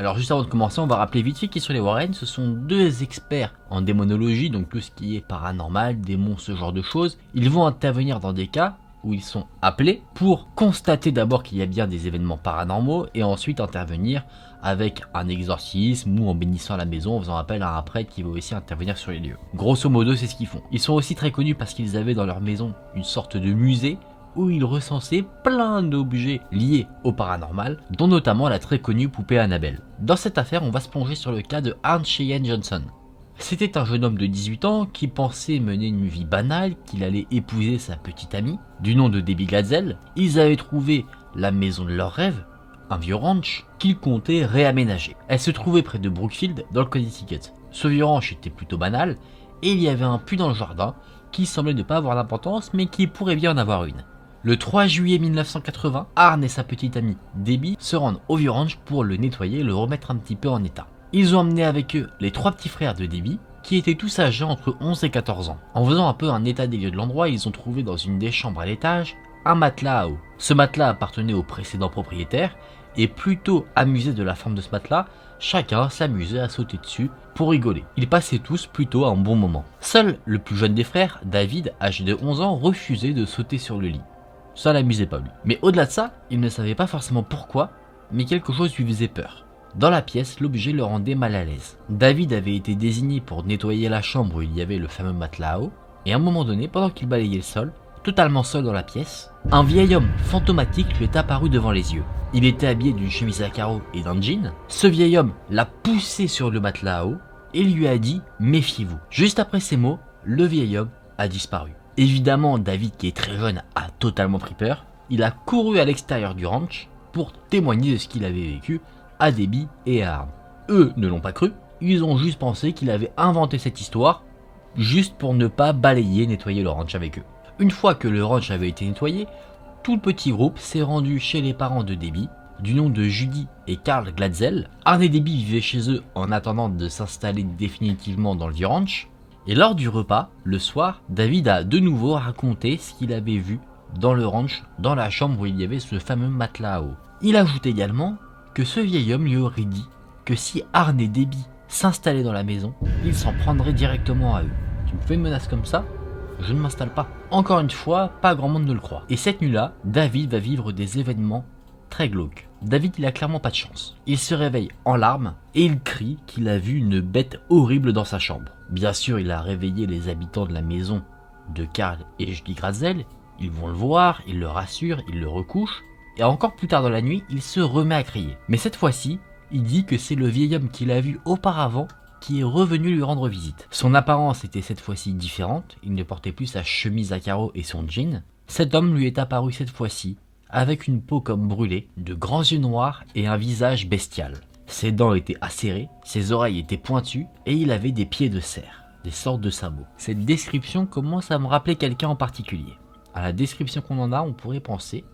Alors juste avant de commencer, on va rappeler vite fait qui sont les Warren. Ce sont deux experts en démonologie, donc tout ce qui est paranormal, démons, ce genre de choses. Ils vont intervenir dans des cas où ils sont appelés pour constater d'abord qu'il y a bien des événements paranormaux et ensuite intervenir avec un exorcisme ou en bénissant la maison, en faisant appel à un prêtre qui va aussi intervenir sur les lieux. Grosso modo, c'est ce qu'ils font. Ils sont aussi très connus parce qu'ils avaient dans leur maison une sorte de musée où ils recensaient plein d'objets liés au paranormal, dont notamment la très connue poupée Annabelle. Dans cette affaire, on va se plonger sur le cas de Arne Cheyenne Johnson. C'était un jeune homme de 18 ans qui pensait mener une vie banale, qu'il allait épouser sa petite amie, du nom de Debbie Glatzel. Ils avaient trouvé la maison de leurs rêves, un vieux ranch, qu'ils comptaient réaménager. Elle se trouvait près de Brookfield, dans le Connecticut. Ce vieux ranch était plutôt banal, et il y avait un puits dans le jardin, qui semblait ne pas avoir d'importance, mais qui pourrait bien en avoir une. Le 3 juillet 1980, Arne et sa petite amie Debbie se rendent au vieux ranch pour le nettoyer et le remettre un petit peu en état. Ils ont emmené avec eux les trois petits frères de Debbie, qui étaient tous âgés entre 11 et 14 ans. En faisant un peu un état des lieux de l'endroit, ils ont trouvé dans une des chambres à l'étage un matelas à eau. Ce matelas appartenait au précédent propriétaire, et plutôt amusés de la forme de ce matelas, chacun s'amusait à sauter dessus pour rigoler. Ils passaient tous plutôt un bon moment. Seul le plus jeune des frères, David, âgé de 11 ans, refusait de sauter sur le lit. Ça l'amusait pas lui. Mais au-delà de ça, il ne savait pas forcément pourquoi, mais quelque chose lui faisait peur. Dans la pièce, l'objet le rendait mal à l'aise. David avait été désigné pour nettoyer la chambre où il y avait le fameux matelas à eau, et à un moment donné, pendant qu'il balayait le sol, totalement seul dans la pièce, un vieil homme fantomatique lui est apparu devant les yeux. Il était habillé d'une chemise à carreaux et d'un jean. Ce vieil homme l'a poussé sur le matelas à eau et lui a dit « Méfiez-vous ». Juste après ces mots, le vieil homme a disparu. Évidemment, David, qui est très jeune, a totalement pris peur. Il a couru à l'extérieur du ranch pour témoigner de ce qu'il avait vécu à Debbie et à Arne. Eux ne l'ont pas cru, ils ont juste pensé qu'il avait inventé cette histoire juste pour ne pas balayer et nettoyer le ranch avec eux. Une fois que le ranch avait été nettoyé, tout le petit groupe s'est rendu chez les parents de Debbie, du nom de Judy et Carl Glatzel. Arne et Debbie vivaient chez eux en attendant de s'installer définitivement dans le vieux ranch. Et lors du repas, le soir, David a de nouveau raconté ce qu'il avait vu dans le ranch, dans la chambre où il y avait ce fameux matelas à eau. Il ajoute également que ce vieil homme lui aurait dit que si Arne et Debbie s'installaient dans la maison, il s'en prendrait directement à eux. Tu me fais une menace comme ça ? Je ne m'installe pas. Encore une fois, pas grand monde ne le croit. Et cette nuit-là, David va vivre des événements très glauques. David, il a clairement pas de chance. Il se réveille en larmes et il crie qu'il a vu une bête horrible dans sa chambre. Bien sûr, il a réveillé les habitants de la maison de Carl et Judy Glatzel. Ils vont le voir, ils le rassurent, ils le recouchent. Et encore plus tard dans la nuit, il se remet à crier. Mais cette fois-ci, il dit que c'est le vieil homme qu'il a vu auparavant qui est revenu lui rendre visite. Son apparence était cette fois-ci différente, il ne portait plus sa chemise à carreaux et son jean. Cet homme lui est apparu cette fois-ci avec une peau comme brûlée, de grands yeux noirs et un visage bestial. Ses dents étaient acérées, ses oreilles étaient pointues et il avait des pieds de cerf, des sortes de sabots. Cette description commence à me rappeler quelqu'un en particulier. À la description qu'on en a, on pourrait penser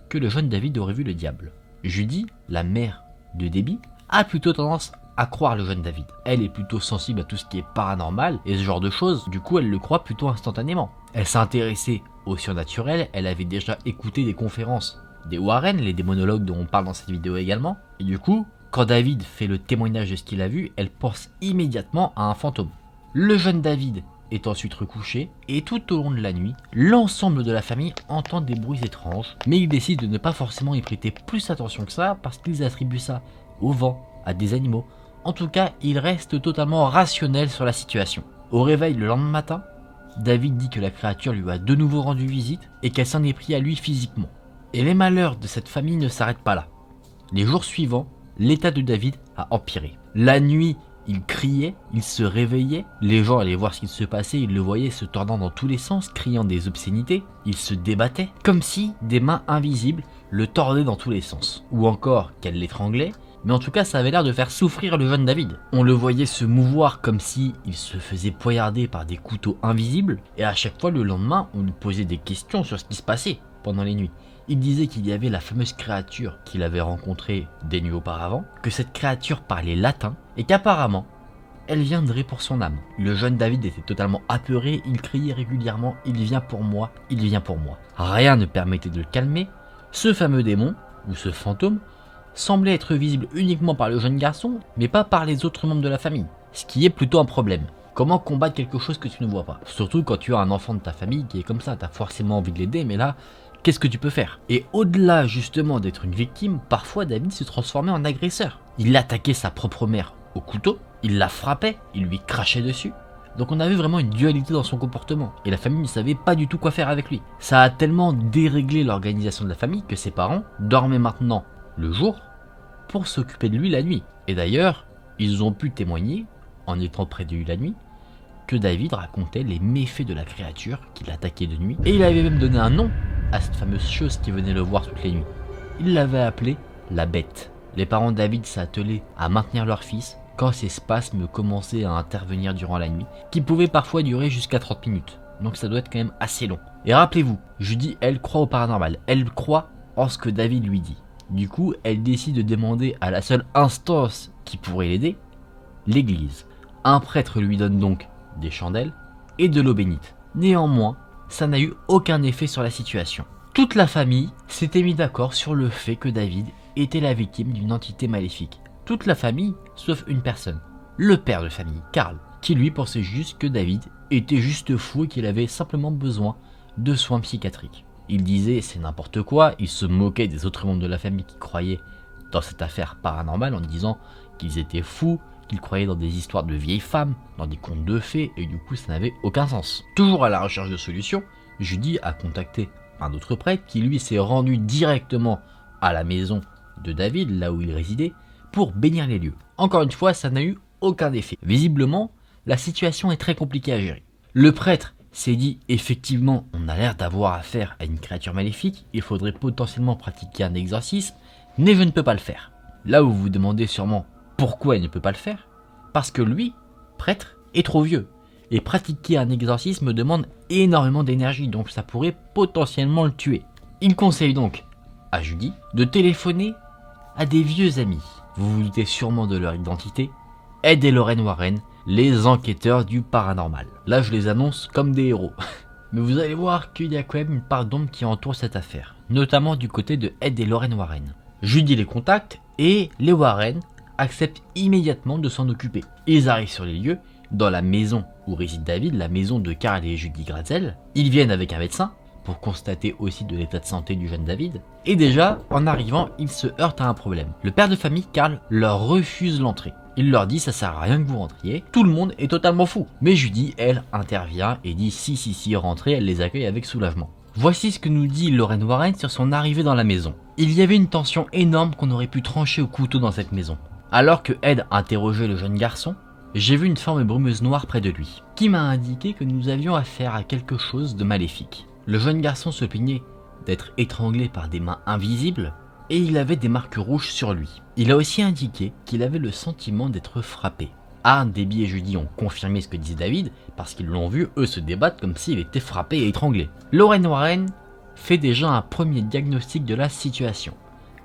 que le jeune David aurait vu le diable. Judy, la mère de Debbie, a plutôt tendance à croire le jeune David. Elle est plutôt sensible à tout ce qui est paranormal et ce genre de choses, du coup elle le croit plutôt instantanément. Elle s'est intéressée au surnaturel, elle avait déjà écouté des conférences des Warren, les démonologues dont on parle dans cette vidéo également, et du coup, quand David fait le témoignage de ce qu'il a vu, elle pense immédiatement à un fantôme. Le jeune David est ensuite recouché, et tout au long de la nuit, l'ensemble de la famille entend des bruits étranges, mais ils décident de ne pas forcément y prêter plus attention que ça, parce qu'ils attribuent ça au vent, à des animaux. En tout cas, ils restent totalement rationnels sur la situation. Au réveil le lendemain matin, David dit que la créature lui a de nouveau rendu visite, et qu'elle s'en est pris à lui physiquement. Et les malheurs de cette famille ne s'arrêtent pas là. Les jours suivants, l'état de David a empiré. La nuit, il criait, il se réveillait, les gens allaient voir ce qu'il se passait, ils le voyaient se tordant dans tous les sens, criant des obscénités, il se débattait, comme si des mains invisibles le tordaient dans tous les sens, ou encore qu'elle l'étranglait, mais en tout cas ça avait l'air de faire souffrir le jeune David. On le voyait se mouvoir comme si il se faisait poignarder par des couteaux invisibles, et à chaque fois le lendemain, on lui posait des questions sur ce qui se passait pendant les nuits. Il disait qu'il y avait la fameuse créature qu'il avait rencontrée des nuits auparavant, que cette créature parlait latin, et qu'apparemment, elle viendrait pour son âme. Le jeune David était totalement apeuré, il criait régulièrement « Il vient pour moi, il vient pour moi ». Rien ne permettait de le calmer. Ce fameux démon, ou ce fantôme, semblait être visible uniquement par le jeune garçon, mais pas par les autres membres de la famille. Ce qui est plutôt un problème. Comment combattre quelque chose que tu ne vois pas? Surtout quand tu as un enfant de ta famille qui est comme ça, t'as forcément envie de l'aider, mais là, qu'est-ce que tu peux faire? Et au-delà justement d'être une victime, parfois David se transformait en agresseur. Il attaquait sa propre mère au couteau, il la frappait, il lui crachait dessus. Donc on avait vraiment une dualité dans son comportement, et la famille ne savait pas du tout quoi faire avec lui. Ça a tellement déréglé l'organisation de la famille que ses parents dormaient maintenant le jour pour s'occuper de lui la nuit. Et d'ailleurs, ils ont pu témoigner, en étant près de lui la nuit, que David racontait les méfaits de la créature qui l'attaquait de nuit, et il avait même donné un nom à cette fameuse chose qui venait le voir toutes les nuits. Il l'avait appelée la bête. Les parents de David s'attelaient à maintenir leur fils quand ces spasmes commençaient à intervenir durant la nuit, qui pouvaient parfois durer jusqu'à 30 minutes. Donc ça doit être quand même assez long. Et rappelez-vous, Judy, elle croit au paranormal, elle croit en ce que David lui dit. Du coup, elle décide de demander à la seule instance qui pourrait l'aider, l'église. Un prêtre lui donne donc des chandelles et de l'eau bénite. Néanmoins, ça n'a eu aucun effet sur la situation. Toute la famille s'était mis d'accord sur le fait que David était la victime d'une entité maléfique. Toute la famille, sauf une personne, le père de famille, Karl, qui lui pensait juste que David était juste fou et qu'il avait simplement besoin de soins psychiatriques. Il disait c'est n'importe quoi, il se moquait des autres membres de la famille qui croyaient dans cette affaire paranormale en disant qu'ils étaient fous, qu'ils croyaient dans des histoires de vieilles femmes, dans des contes de fées, et du coup ça n'avait aucun sens. Toujours à la recherche de solutions, Judy a contacté un autre prêtre qui lui s'est rendu directement à la maison de David, là où il résidait, pour bénir les lieux. Encore une fois, ça n'a eu aucun effet. Visiblement, la situation est très compliquée à gérer. Le prêtre s'est dit, effectivement, on a l'air d'avoir affaire à une créature maléfique, il faudrait potentiellement pratiquer un exorcisme, mais je ne peux pas le faire. Là où vous vous demandez sûrement pourquoi il ne peut pas le faire, parce que lui, prêtre, est trop vieux. Et pratiquer un exorcisme demande énormément d'énergie, donc ça pourrait potentiellement le tuer. Il conseille donc à Judy de téléphoner à des vieux amis. Vous vous doutez sûrement de leur identité, Ed et Lorraine Warren, les enquêteurs du paranormal. Là je les annonce comme des héros. Mais vous allez voir qu'il y a quand même une part d'ombre qui entoure cette affaire, notamment du côté de Ed et Lorraine Warren. Judy les contacte et les Warren acceptent immédiatement de s'en occuper. Ils arrivent sur les lieux, dans la maison où réside David, la maison de Karl et Judy Gratzel. Ils viennent avec un médecin pour constater aussi de l'état de santé du jeune David. Et déjà, en arrivant, ils se heurtent à un problème. Le père de famille, Karl, leur refuse l'entrée. Il leur dit ça sert à rien que vous rentriez, tout le monde est totalement fou. Mais Judy, elle, intervient et dit si, rentrez, elle les accueille avec soulagement. Voici ce que nous dit Lorraine Warren sur son arrivée dans la maison. Il y avait une tension énorme qu'on aurait pu trancher au couteau dans cette maison. Alors que Ed interrogeait le jeune garçon, j'ai vu une forme brumeuse noire près de lui, qui m'a indiqué que nous avions affaire à quelque chose de maléfique. Le jeune garçon se plaignait d'être étranglé par des mains invisibles, et il avait des marques rouges sur lui. Il a aussi indiqué qu'il avait le sentiment d'être frappé. Arne, Debbie et Judy ont confirmé ce que disait David, parce qu'ils l'ont vu, eux, se débattre comme s'il était frappé et étranglé. Lorraine Warren fait déjà un premier diagnostic de la situation.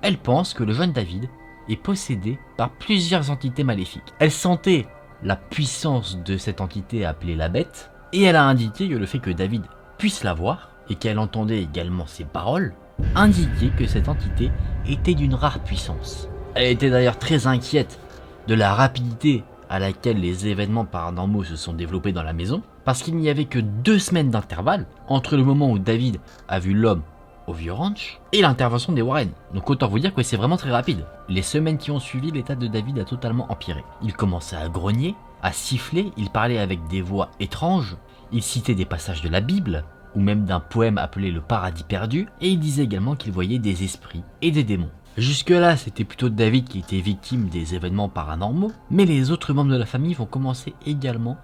Elle pense que le jeune David est possédé par plusieurs entités maléfiques. Elle sentait la puissance de cette entité appelée la bête, et elle a indiqué que le fait que David puisse la voir, et qu'elle entendait également ses paroles, indiquait que cette entité était d'une rare puissance. Elle était d'ailleurs très inquiète de la rapidité à laquelle les événements paranormaux se sont développés dans la maison, parce qu'il n'y avait que 2 semaines d'intervalle entre le moment où David a vu l'homme au vieux ranch et l'intervention des Warren. Donc autant vous dire que c'est vraiment très rapide. Les semaines qui ont suivi, l'état de David a totalement empiré. Il commençait à grogner, à siffler, il parlait avec des voix étranges, il citait des passages de la Bible, ou même d'un poème appelé Le Paradis Perdu, et il disait également qu'il voyait des esprits et des démons. Jusque-là, c'était plutôt David qui était victime des événements paranormaux, mais les autres membres de la famille vont commencer également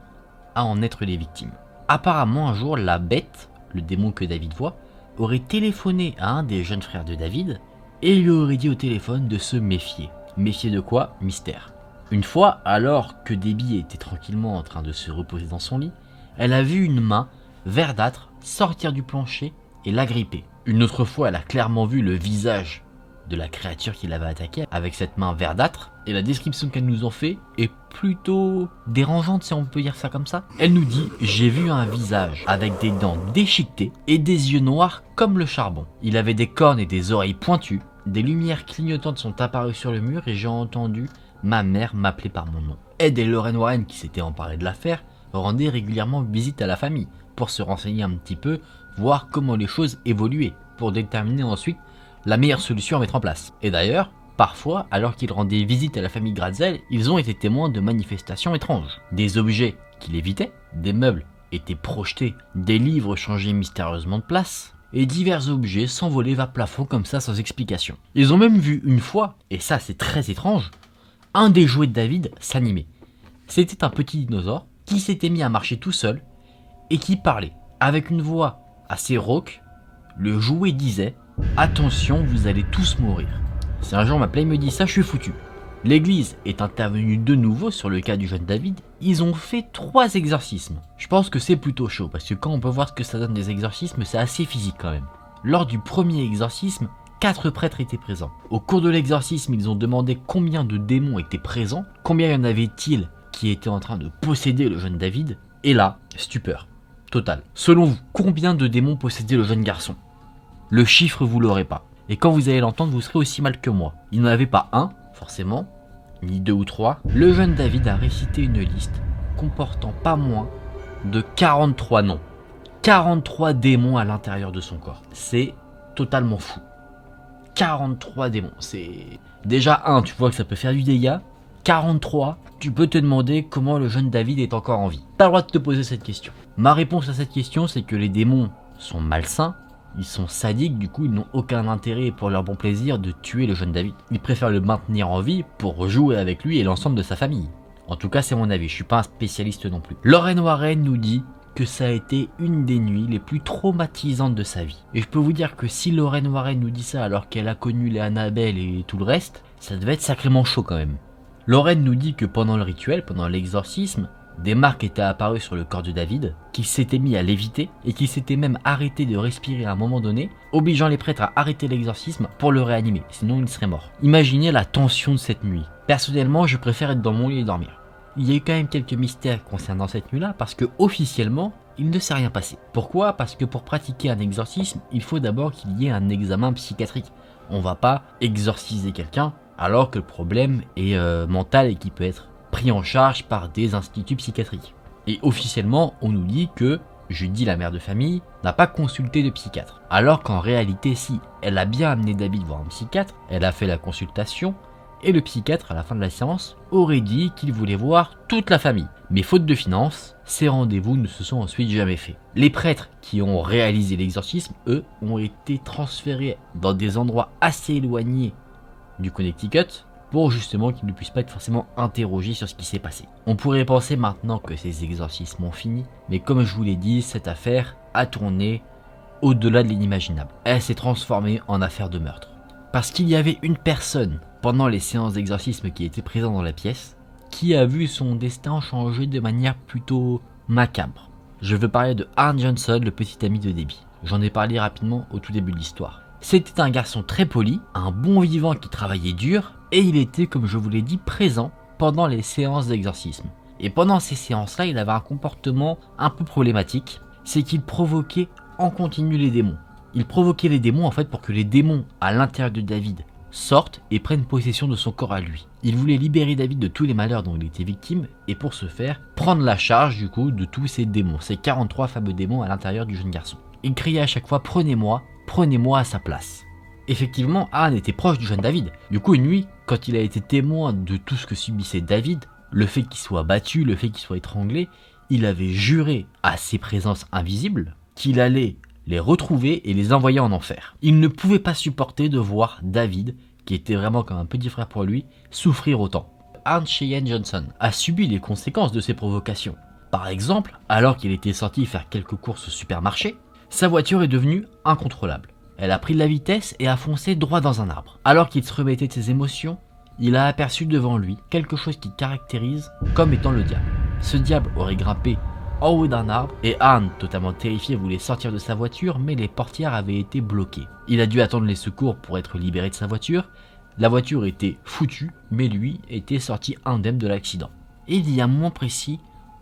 à en être les victimes. Apparemment, un jour, la bête, le démon que David voit, aurait téléphoné à un des jeunes frères de David et lui aurait dit au téléphone de se méfier. Méfier de quoi? Mystère. Une fois, alors que Debbie était tranquillement en train de se reposer dans son lit, elle a vu une main verdâtre sortir du plancher et l'agripper. Une autre fois, elle a clairement vu le visage de la créature qui l'avait attaqué avec cette main verdâtre, et la description qu'elle nous en fait est plutôt dérangeante si on peut dire ça comme ça. Elle nous dit: j'ai vu un visage avec des dents déchiquetées et des yeux noirs comme le charbon. Il avait des cornes et des oreilles pointues, des lumières clignotantes sont apparues sur le mur et j'ai entendu ma mère m'appeler par mon nom. Ed et Lorraine Warren, qui s'étaient emparés de l'affaire, rendaient régulièrement visite à la famille pour se renseigner un petit peu, voir comment les choses évoluaient, pour déterminer ensuite la meilleure solution à mettre en place. Et d'ailleurs, parfois, alors qu'ils rendaient visite à la famille Gratzel, ils ont été témoins de manifestations étranges. Des objets qui lévitaient, des meubles étaient projetés, des livres changeaient mystérieusement de place, et divers objets s'envolaient vers le plafond comme ça sans explication. Ils ont même vu une fois, et ça c'est très étrange, un des jouets de David s'animer. C'était un petit dinosaure qui s'était mis à marcher tout seul et qui parlait. Avec une voix assez rauque, le jouet disait « Attention, vous allez tous mourir ». Si un jour ma play me dit ça, je suis foutu. L'église est intervenue de nouveau sur le cas du jeune David. Ils ont fait 3 exorcismes. Je pense que c'est plutôt chaud parce que quand on peut voir ce que ça donne des exorcismes, c'est assez physique quand même. Lors du premier exorcisme, 4 prêtres étaient présents. Au cours de l'exorcisme, ils ont demandé combien de démons étaient présents, combien y en avait-il qui étaient en train de posséder le jeune David. Et là, stupeur totale. Selon vous, combien de démons possédait le jeune garçon? Le chiffre, vous l'aurez pas. Et quand vous allez l'entendre, vous serez aussi mal que moi. Il n'en avait pas un, forcément, ni 2 ou 3. Le jeune David a récité une liste comportant pas moins de 43 noms. 43 démons à l'intérieur de son corps. C'est totalement fou. 43 démons. C'est déjà un, tu vois que ça peut faire du dégât. 43, tu peux te demander comment le jeune David est encore en vie. T'as le droit de te poser cette question. Ma réponse à cette question, c'est que les démons sont malsains. Ils sont sadiques, du coup ils n'ont aucun intérêt pour leur bon plaisir de tuer le jeune David. Ils préfèrent le maintenir en vie pour jouer avec lui et l'ensemble de sa famille. En tout cas c'est mon avis, je suis pas un spécialiste non plus. Lorraine Warren nous dit que ça a été une des nuits les plus traumatisantes de sa vie. Et je peux vous dire que si Lorraine Warren nous dit ça alors qu'elle a connu les Annabelle et tout le reste, ça devait être sacrément chaud quand même. Lorraine nous dit que pendant le rituel, pendant l'exorcisme, des marques étaient apparues sur le corps de David, qu'il s'était mis à léviter et qu'il s'était même arrêté de respirer à un moment donné, obligeant les prêtres à arrêter l'exorcisme pour le réanimer, sinon il serait mort. Imaginez la tension de cette nuit. Personnellement, je préfère être dans mon lit et dormir. Il y a eu quand même quelques mystères concernant cette nuit-là parce que officiellement, il ne s'est rien passé. Pourquoi? Parce que pour pratiquer un exorcisme, il faut d'abord qu'il y ait un examen psychiatrique. On va pas exorciser quelqu'un alors que le problème est mental et qui peut être pris en charge par des instituts psychiatriques. Et officiellement, on nous dit que Judy, la mère de famille, n'a pas consulté de psychiatre. Alors qu'en réalité, si, elle a bien amené David voir un psychiatre, elle a fait la consultation, et le psychiatre, à la fin de la séance, aurait dit qu'il voulait voir toute la famille. Mais faute de finances, ces rendez-vous ne se sont ensuite jamais faits. Les prêtres qui ont réalisé l'exorcisme, eux, ont été transférés dans des endroits assez éloignés du Connecticut, pour justement qu'ils ne puissent pas être forcément interrogés sur ce qui s'est passé. On pourrait penser maintenant que ces exorcismes ont fini, mais comme je vous l'ai dit, cette affaire a tourné au-delà de l'inimaginable. Elle s'est transformée en affaire de meurtre. Parce qu'il y avait une personne, pendant les séances d'exorcisme qui était présente dans la pièce, qui a vu son destin changer de manière plutôt macabre. Je veux parler de Arn Johnson, le petit ami de Debbie. J'en ai parlé rapidement au tout début de l'histoire. C'était un garçon très poli, un bon vivant qui travaillait dur, et il était, comme je vous l'ai dit, présent pendant les séances d'exorcisme. Et pendant ces séances-là, il avait un comportement un peu problématique, c'est qu'il provoquait en continu les démons. Il provoquait les démons en fait pour que les démons à l'intérieur de David sortent et prennent possession de son corps à lui. Il voulait libérer David de tous les malheurs dont il était victime, et pour ce faire, prendre la charge du coup de tous ces démons, ces 43 fameux démons à l'intérieur du jeune garçon. Il criait à chaque fois « Prenez-moi à sa place ». Effectivement, Arn était proche du jeune David. Du coup, une nuit, quand il a été témoin de tout ce que subissait David, le fait qu'il soit battu, le fait qu'il soit étranglé, il avait juré à ses présences invisibles qu'il allait les retrouver et les envoyer en enfer. Il ne pouvait pas supporter de voir David, qui était vraiment comme un petit frère pour lui, souffrir autant. Arn Cheyenne Johnson a subi les conséquences de ses provocations. Par exemple, alors qu'il était sorti faire quelques courses au supermarché, sa voiture est devenue incontrôlable. Elle a pris de la vitesse et a foncé droit dans un arbre. Alors qu'il se remettait de ses émotions, il a aperçu devant lui quelque chose qui caractérise comme étant le diable. Ce diable aurait grimpé en haut d'un arbre et Arn, totalement terrifié, voulait sortir de sa voiture, mais les portières avaient été bloquées. Il a dû attendre les secours pour être libéré de sa voiture. La voiture était foutue, mais lui était sorti indemne de l'accident. Et il y a un moment précis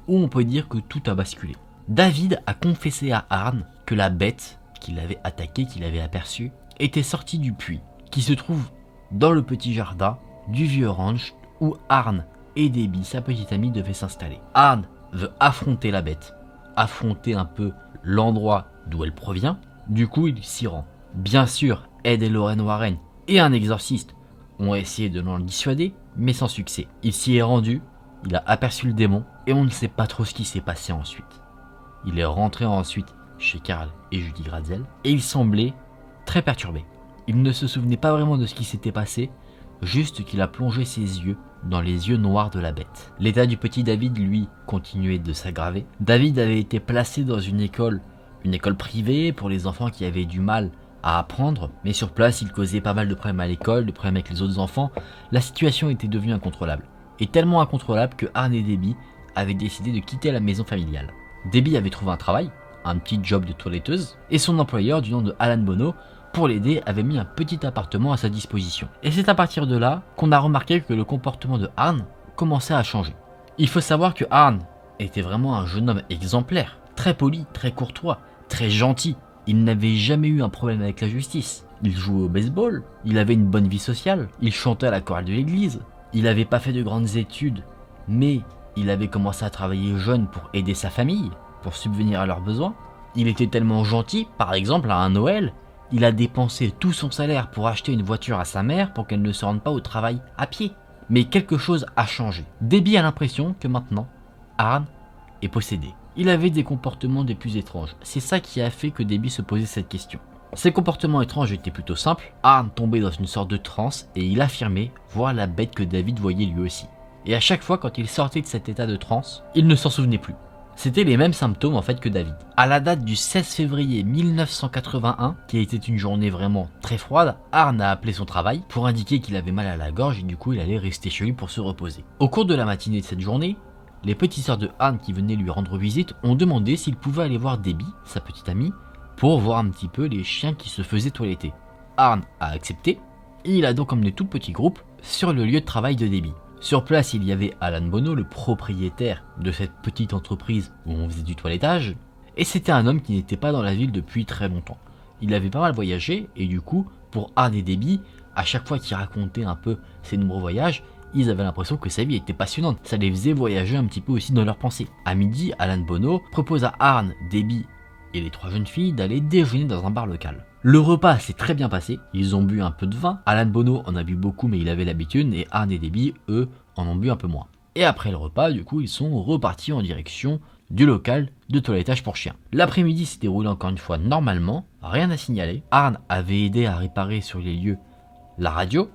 où on peut dire que tout a basculé. David a confessé à Arn que la bête qu'il avait attaquée, qu'il avait aperçue, était sortie du puits, qui se trouve dans le petit jardin du vieux ranch où Arn et Debbie, sa petite amie, devaient s'installer. Arn veut affronter la bête, affronter un peu l'endroit d'où elle provient, du coup il s'y rend. Bien sûr, Ed et Lorraine Warren et un exorciste ont essayé de l'en dissuader, mais sans succès. Il s'y est rendu, il a aperçu le démon, et on ne sait pas trop ce qui s'est passé ensuite. Il est rentré ensuite chez Carl et Judy Gradzel, et il semblait très perturbé. Il ne se souvenait pas vraiment de ce qui s'était passé, juste qu'il a plongé ses yeux dans les yeux noirs de la bête. L'état du petit David, lui, continuait de s'aggraver. David avait été placé dans une école privée pour les enfants qui avaient du mal à apprendre, mais sur place, il causait pas mal de problèmes à l'école, de problèmes avec les autres enfants. La situation était devenue incontrôlable. Et tellement incontrôlable que Arn et Debbie avaient décidé de quitter la maison familiale. Debbie avait trouvé un travail, un petit job de toiletteuse, et son employeur du nom de Alan Bono, pour l'aider, avait mis un petit appartement à sa disposition. Et c'est à partir de là qu'on a remarqué que le comportement de Arn commençait à changer. Il faut savoir que Arn était vraiment un jeune homme exemplaire, très poli, très courtois, très gentil. Il n'avait jamais eu un problème avec la justice. Il jouait au baseball, il avait une bonne vie sociale, il chantait à la chorale de l'église, il n'avait pas fait de grandes études, mais il avait commencé à travailler jeune pour aider sa famille, pour subvenir à leurs besoins. Il était tellement gentil, par exemple à un Noël, il a dépensé tout son salaire pour acheter une voiture à sa mère pour qu'elle ne se rende pas au travail à pied. Mais quelque chose a changé. Debbie a l'impression que maintenant, Arn est possédé. Il avait des comportements des plus étranges. C'est ça qui a fait que Debbie se posait cette question. Ses comportements étranges étaient plutôt simples. Arn tombait dans une sorte de transe et il affirmait voir la bête que David voyait lui aussi. Et à chaque fois quand il sortait de cet état de transe, il ne s'en souvenait plus. C'était les mêmes symptômes en fait que David. À la date du 16 février 1981, qui était une journée vraiment très froide, Arn a appelé son travail pour indiquer qu'il avait mal à la gorge et du coup il allait rester chez lui pour se reposer. Au cours de la matinée de cette journée, les petites sœurs de Arn qui venaient lui rendre visite ont demandé s'il pouvait aller voir Debbie, sa petite amie, pour voir un petit peu les chiens qui se faisaient toiletter. Arn a accepté et il a donc emmené tout le petit groupe sur le lieu de travail de Debbie. Sur place, il y avait Alan Bono, le propriétaire de cette petite entreprise où on faisait du toilettage, et c'était un homme qui n'était pas dans la ville depuis très longtemps. Il avait pas mal voyagé, et du coup, pour Arn et Debbie, à chaque fois qu'il racontait un peu ses nombreux voyages, ils avaient l'impression que sa vie était passionnante. Ça les faisait voyager un petit peu aussi dans leurs pensées. À midi, Alan Bono propose à Arn, Debbie et les trois jeunes filles d'aller déjeuner dans un bar local. Le repas s'est très bien passé, ils ont bu un peu de vin, Alan Bono en a bu beaucoup mais il avait l'habitude, et Arn et Debbie, eux, en ont bu un peu moins. Et après le repas, du coup, ils sont repartis en direction du local de toilettage pour chiens. L'après-midi s'est déroulé encore une fois normalement, rien à signaler. Arn avait aidé à réparer sur les lieux la radio,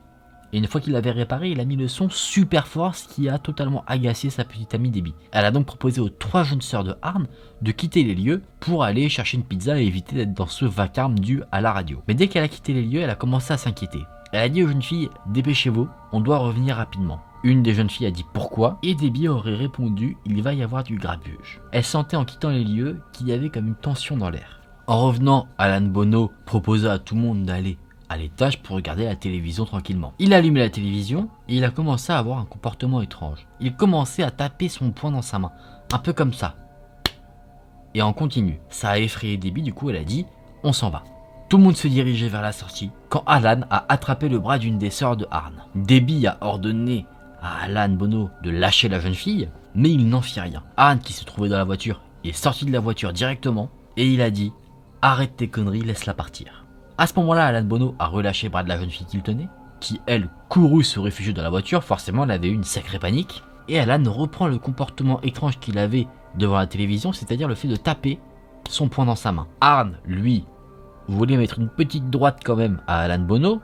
et une fois qu'il l'avait réparé, il a mis le son super fort, ce qui a totalement agacé sa petite amie Debbie. Elle a donc proposé aux trois jeunes sœurs de Arn de quitter les lieux pour aller chercher une pizza et éviter d'être dans ce vacarme dû à la radio. Mais dès qu'elle a quitté les lieux, elle a commencé à s'inquiéter. Elle a dit aux jeunes filles, dépêchez-vous, on doit revenir rapidement. Une des jeunes filles a dit pourquoi, et Debbie aurait répondu, il va y avoir du grabuge. Elle sentait en quittant les lieux qu'il y avait comme une tension dans l'air. En revenant, Alan Bono proposa à tout le monde d'aller à l'étage pour regarder la télévision tranquillement. Il a allumé la télévision et il a commencé à avoir un comportement étrange. Il commençait à taper son poing dans sa main, un peu comme ça. Et en continu. Ça a effrayé Debbie, du coup elle a dit « on s'en va ». Tout le monde se dirigeait vers la sortie quand Alan a attrapé le bras d'une des sœurs de Arn. Debbie a ordonné à Alan Bono de lâcher la jeune fille, mais il n'en fit rien. Arn, qui se trouvait dans la voiture, est sorti de la voiture directement et il a dit « arrête tes conneries, laisse-la partir ». À ce moment-là, Alan Bono a relâché le bras de la jeune fille qu'il tenait, qui elle courut se réfugier dans la voiture, forcément elle avait eu une sacrée panique, et Alan reprend le comportement étrange qu'il avait devant la télévision, c'est-à-dire le fait de taper son poing dans sa main. Arn, lui, voulait mettre une petite droite quand même à Alan Bono,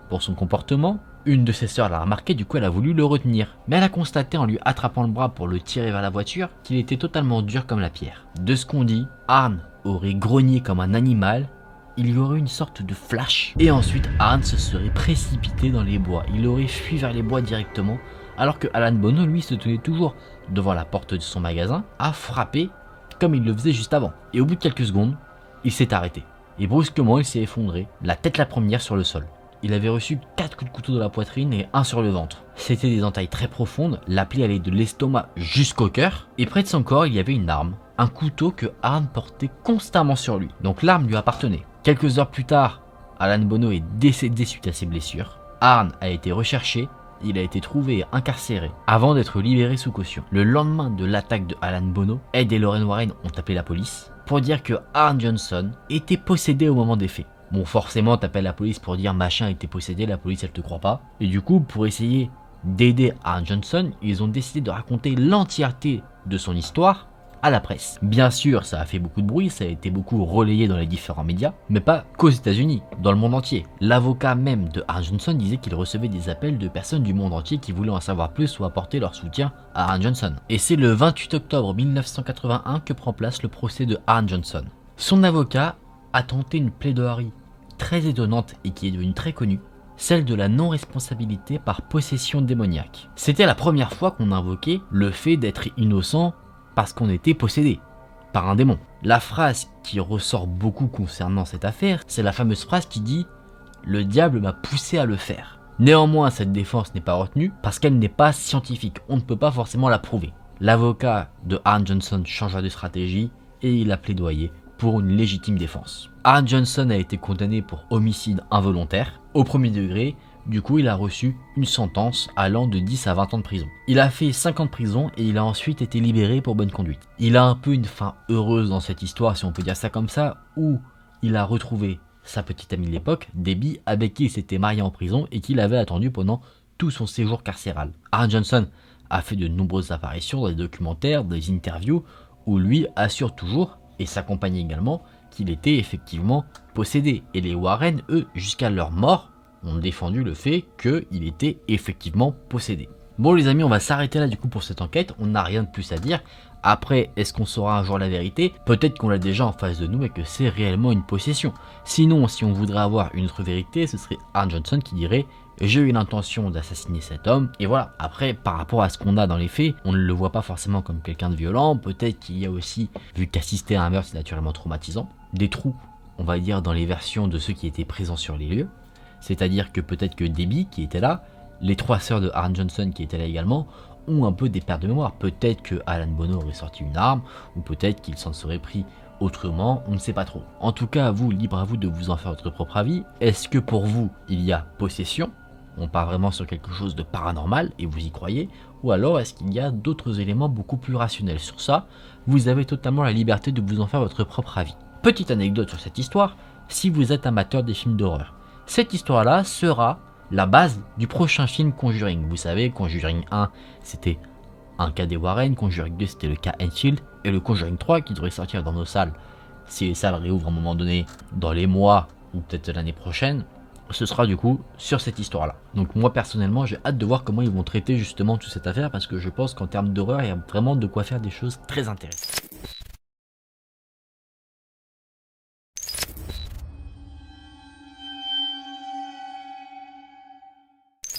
pour son comportement. Une de ses sœurs l'a remarqué, du coup elle a voulu le retenir, mais elle a constaté en lui attrapant le bras pour le tirer vers la voiture, qu'il était totalement dur comme la pierre. De ce qu'on dit, Arn aurait grogné comme un animal, il y aurait une sorte de flash, et ensuite Arn se serait précipité dans les bois. Il aurait fui vers les bois directement, alors que Alan Bono, lui, se tenait toujours devant la porte de son magasin, à frapper comme il le faisait juste avant. Et au bout de quelques secondes, il s'est arrêté. Et brusquement, il s'est effondré, la tête la première sur le sol. Il avait reçu 4 coups de couteau dans la poitrine et 1 sur le ventre. C'était des entailles très profondes, la plaie allait de l'estomac jusqu'au cœur, et près de son corps, il y avait une arme, un couteau que Arn portait constamment sur lui. Donc l'arme lui appartenait. Quelques heures plus tard, Alan Bono est décédé suite à ses blessures. Arne a été recherché, il a été trouvé et incarcéré avant d'être libéré sous caution. Le lendemain de l'attaque de Alan Bono, Ed et Lorraine Warren ont appelé la police pour dire que Arne Johnson était possédé au moment des faits. Bon, forcément, t'appelles la police pour dire machin était possédé, la police elle te croit pas. Et du coup, pour essayer d'aider Arne Johnson, ils ont décidé de raconter l'entièreté de son histoire à la presse. Bien sûr, ça a fait beaucoup de bruit, ça a été beaucoup relayé dans les différents médias, mais pas qu'aux États-Unis, dans le monde entier. L'avocat même de Arne Johnson disait qu'il recevait des appels de personnes du monde entier qui voulaient en savoir plus ou apporter leur soutien à Arne Johnson. Et c'est le 28 octobre 1981 que prend place le procès de Arne Johnson. Son avocat a tenté une plaidoirie très étonnante et qui est devenue très connue, celle de la non-responsabilité par possession démoniaque. C'était la première fois qu'on invoquait le fait d'être innocent parce qu'on était possédé par un démon. La phrase qui ressort beaucoup concernant cette affaire, c'est la fameuse phrase qui dit « Le diable m'a poussé à le faire ». Néanmoins, cette défense n'est pas retenue parce qu'elle n'est pas scientifique, on ne peut pas forcément la prouver. L'avocat de Arne Johnson changea de stratégie et il a plaidoyé pour une légitime défense. Arne Johnson a été condamné pour homicide involontaire au premier degré. Du coup, il a reçu une sentence allant de 10 à 20 ans de prison. Il a fait 5 ans de prison et il a ensuite été libéré pour bonne conduite. Il a un peu une fin heureuse dans cette histoire, si on peut dire ça comme ça, où il a retrouvé sa petite amie de l'époque, Debbie, avec qui il s'était marié en prison et qu'il avait attendu pendant tout son séjour carcéral. Arne Johnson a fait de nombreuses apparitions dans des documentaires, des interviews, où lui assure toujours, et sa compagne également, qu'il était effectivement possédé. Et les Warren, eux, jusqu'à leur mort, ont défendu le fait qu'il était effectivement possédé. Bon les amis, on va s'arrêter là du coup pour cette enquête, on n'a rien de plus à dire. Après, est-ce qu'on saura un jour la vérité? Peut-être qu'on l'a déjà en face de nous et que c'est réellement une possession. Sinon, si on voudrait avoir une autre vérité, ce serait Arne Johnson qui dirait « J'ai eu l'intention d'assassiner cet homme ». Et voilà, après, par rapport à ce qu'on a dans les faits, on ne le voit pas forcément comme quelqu'un de violent. Peut-être qu'il y a aussi, vu qu'assister à un meurtre c'est naturellement traumatisant, des trous, on va dire, dans les versions de ceux qui étaient présents sur les lieux. C'est-à-dire que peut-être que Debbie qui était là, les 3 sœurs de Arne Johnson qui étaient là également, ont un peu des pertes de mémoire. Peut-être que Alan Bono aurait sorti une arme, ou peut-être qu'il s'en serait pris autrement, on ne sait pas trop. En tout cas, vous, libre à vous de vous en faire votre propre avis. Est-ce que pour vous, il y a possession? On part vraiment sur quelque chose de paranormal et vous y croyez? Ou alors est-ce qu'il y a d'autres éléments beaucoup plus rationnels? Sur ça, vous avez totalement la liberté de vous en faire votre propre avis. Petite anecdote sur cette histoire, si vous êtes amateur des films d'horreur, cette histoire-là sera la base du prochain film Conjuring. Vous savez, Conjuring 1, c'était un cas des Warren, Conjuring 2, c'était le cas Enfield, et le Conjuring 3 qui devrait sortir dans nos salles, si les salles réouvrent à un moment donné, dans les mois, ou peut-être l'année prochaine, ce sera du coup sur cette histoire-là. Donc moi personnellement, j'ai hâte de voir comment ils vont traiter justement toute cette affaire, parce que je pense qu'en termes d'horreur, il y a vraiment de quoi faire des choses très intéressantes.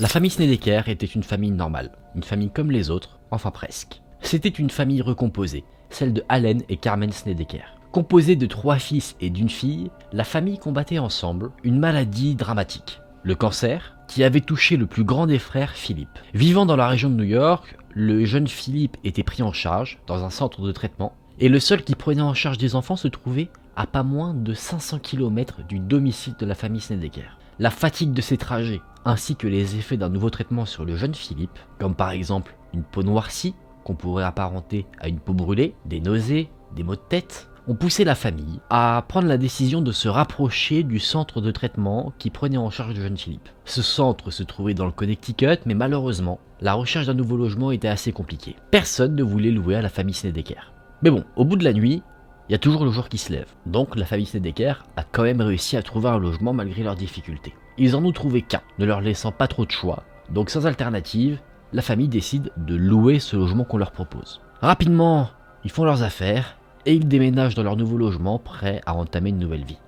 La famille Snedeker était une famille normale, une famille comme les autres, enfin presque. C'était une famille recomposée, celle de Allen et Carmen Snedeker. Composée de 3 fils et d'une fille, la famille combattait ensemble une maladie dramatique, le cancer, qui avait touché le plus grand des frères, Philippe. Vivant dans la région de New York, le jeune Philippe était pris en charge dans un centre de traitement, et le seul qui prenait en charge des enfants se trouvait à pas moins de 500 km du domicile de la famille Snedeker. La fatigue de ces trajets, ainsi que les effets d'un nouveau traitement sur le jeune Philippe, comme par exemple une peau noircie, qu'on pourrait apparenter à une peau brûlée, des nausées, des maux de tête, ont poussé la famille à prendre la décision de se rapprocher du centre de traitement qui prenait en charge le jeune Philippe. Ce centre se trouvait dans le Connecticut, mais malheureusement, la recherche d'un nouveau logement était assez compliquée. Personne ne voulait louer à la famille Snedeker. Mais bon, au bout de la nuit, il y a toujours le jour qui se lève. Donc la famille Snedeker a quand même réussi à trouver un logement malgré leurs difficultés. Ils en ont trouvé qu'un, ne leur laissant pas trop de choix. Donc sans alternative, la famille décide de louer ce logement qu'on leur propose. Rapidement, ils font leurs affaires et ils déménagent dans leur nouveau logement, prêts à entamer une nouvelle vie.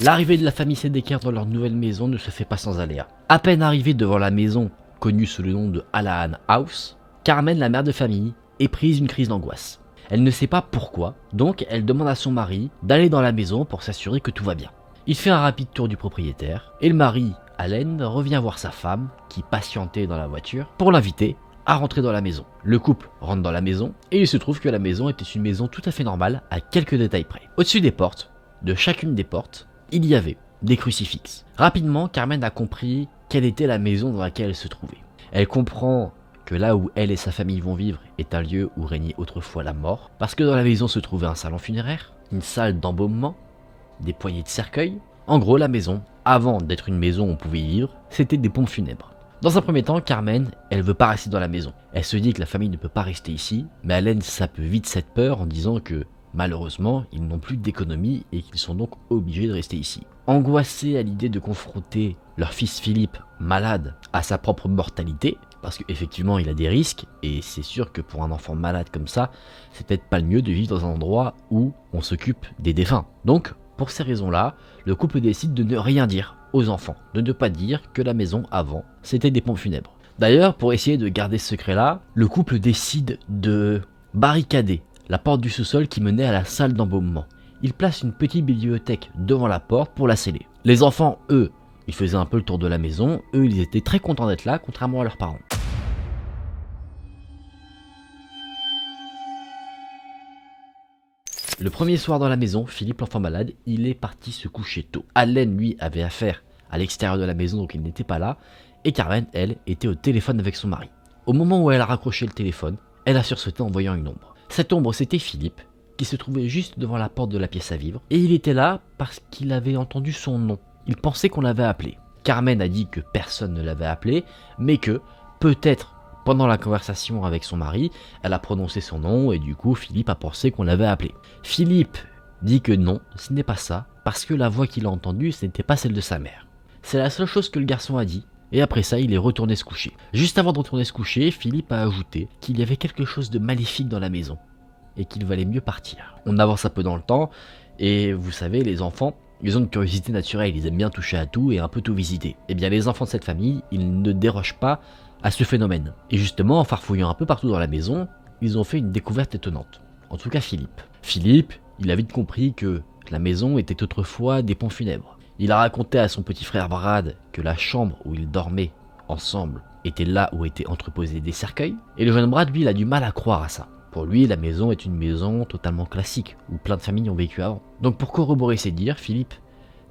L'arrivée de la famille Snedeker dans leur nouvelle maison ne se fait pas sans aléas. À peine arrivée devant la maison, connue sous le nom de Allahan House, Carmen, la mère de famille, est prise d'une crise d'angoisse. Elle ne sait pas pourquoi, donc elle demande à son mari d'aller dans la maison pour s'assurer que tout va bien. Il fait un rapide tour du propriétaire, et le mari, Allen, revient voir sa femme, qui patientait dans la voiture, pour l'inviter à rentrer dans la maison. Le couple rentre dans la maison et il se trouve que la maison était une maison tout à fait normale à quelques détails près. Au-dessus des portes, de chacune des portes, il y avait des crucifixes. Rapidement, Carmen a compris quelle était la maison dans laquelle elle se trouvait. Elle comprend que là où elle et sa famille vont vivre est un lieu où régnait autrefois la mort, parce que dans la maison se trouvait un salon funéraire, une salle d'embaumement, des poignées de cercueil. En gros, la maison, avant d'être une maison où on pouvait y vivre, c'était des pompes funèbres. Dans un premier temps, Carmen, elle veut pas rester dans la maison. Elle se dit que la famille ne peut pas rester ici, mais Allen sape vite cette peur en disant que malheureusement, ils n'ont plus d'économie et qu'ils sont donc obligés de rester ici. Angoissés à l'idée de confronter leur fils Philippe, malade, à sa propre mortalité, parce qu'effectivement il a des risques, et c'est sûr que pour un enfant malade comme ça, c'est peut-être pas le mieux de vivre dans un endroit où on s'occupe des défunts. Donc, pour ces raisons-là, le couple décide de ne rien dire aux enfants, de ne pas dire que la maison avant, c'était des pompes funèbres. D'ailleurs, pour essayer de garder ce secret-là, le couple décide de barricader la porte du sous-sol qui menait à la salle d'embaumement. Il place une petite bibliothèque devant la porte pour la sceller. Les enfants, eux, ils faisaient un peu le tour de la maison, eux, ils étaient très contents d'être là, contrairement à leurs parents. Le premier soir dans la maison, Philippe, l'enfant malade, il est parti se coucher tôt. Allen, lui, avait affaire à l'extérieur de la maison, donc il n'était pas là, et Carmen, elle, était au téléphone avec son mari. Au moment où elle a raccroché le téléphone, elle a sursauté en voyant une ombre. Cette ombre, c'était Philippe, qui se trouvait juste devant la porte de la pièce à vivre, et il était là parce qu'il avait entendu son nom. Il pensait qu'on l'avait appelé. Carmen a dit que personne ne l'avait appelé, mais que, peut-être, pendant la conversation avec son mari, elle a prononcé son nom, et du coup, Philippe a pensé qu'on l'avait appelé. Philippe dit que non, ce n'est pas ça, parce que la voix qu'il a entendue, ce n'était pas celle de sa mère. C'est la seule chose que le garçon a dit, et après ça, il est retourné se coucher. Juste avant de retourner se coucher, Philippe a ajouté qu'il y avait quelque chose de maléfique dans la maison et qu'il valait mieux partir. On avance un peu dans le temps, et vous savez, les enfants, ils ont une curiosité naturelle, ils aiment bien toucher à tout et un peu tout visiter. Et bien les enfants de cette famille, ils ne dérogent pas à ce phénomène. Et justement, en farfouillant un peu partout dans la maison, ils ont fait une découverte étonnante. En tout cas Philippe. Philippe, il a vite compris que la maison était autrefois des pompes funèbres. Il a raconté à son petit frère Brad que la chambre où ils dormaient ensemble était là où étaient entreposés des cercueils. Et le jeune Brad, lui, il a du mal à croire à ça. Pour lui, la maison est une maison totalement classique, où plein de familles ont vécu avant. Donc pour corroborer ses dires, Philippe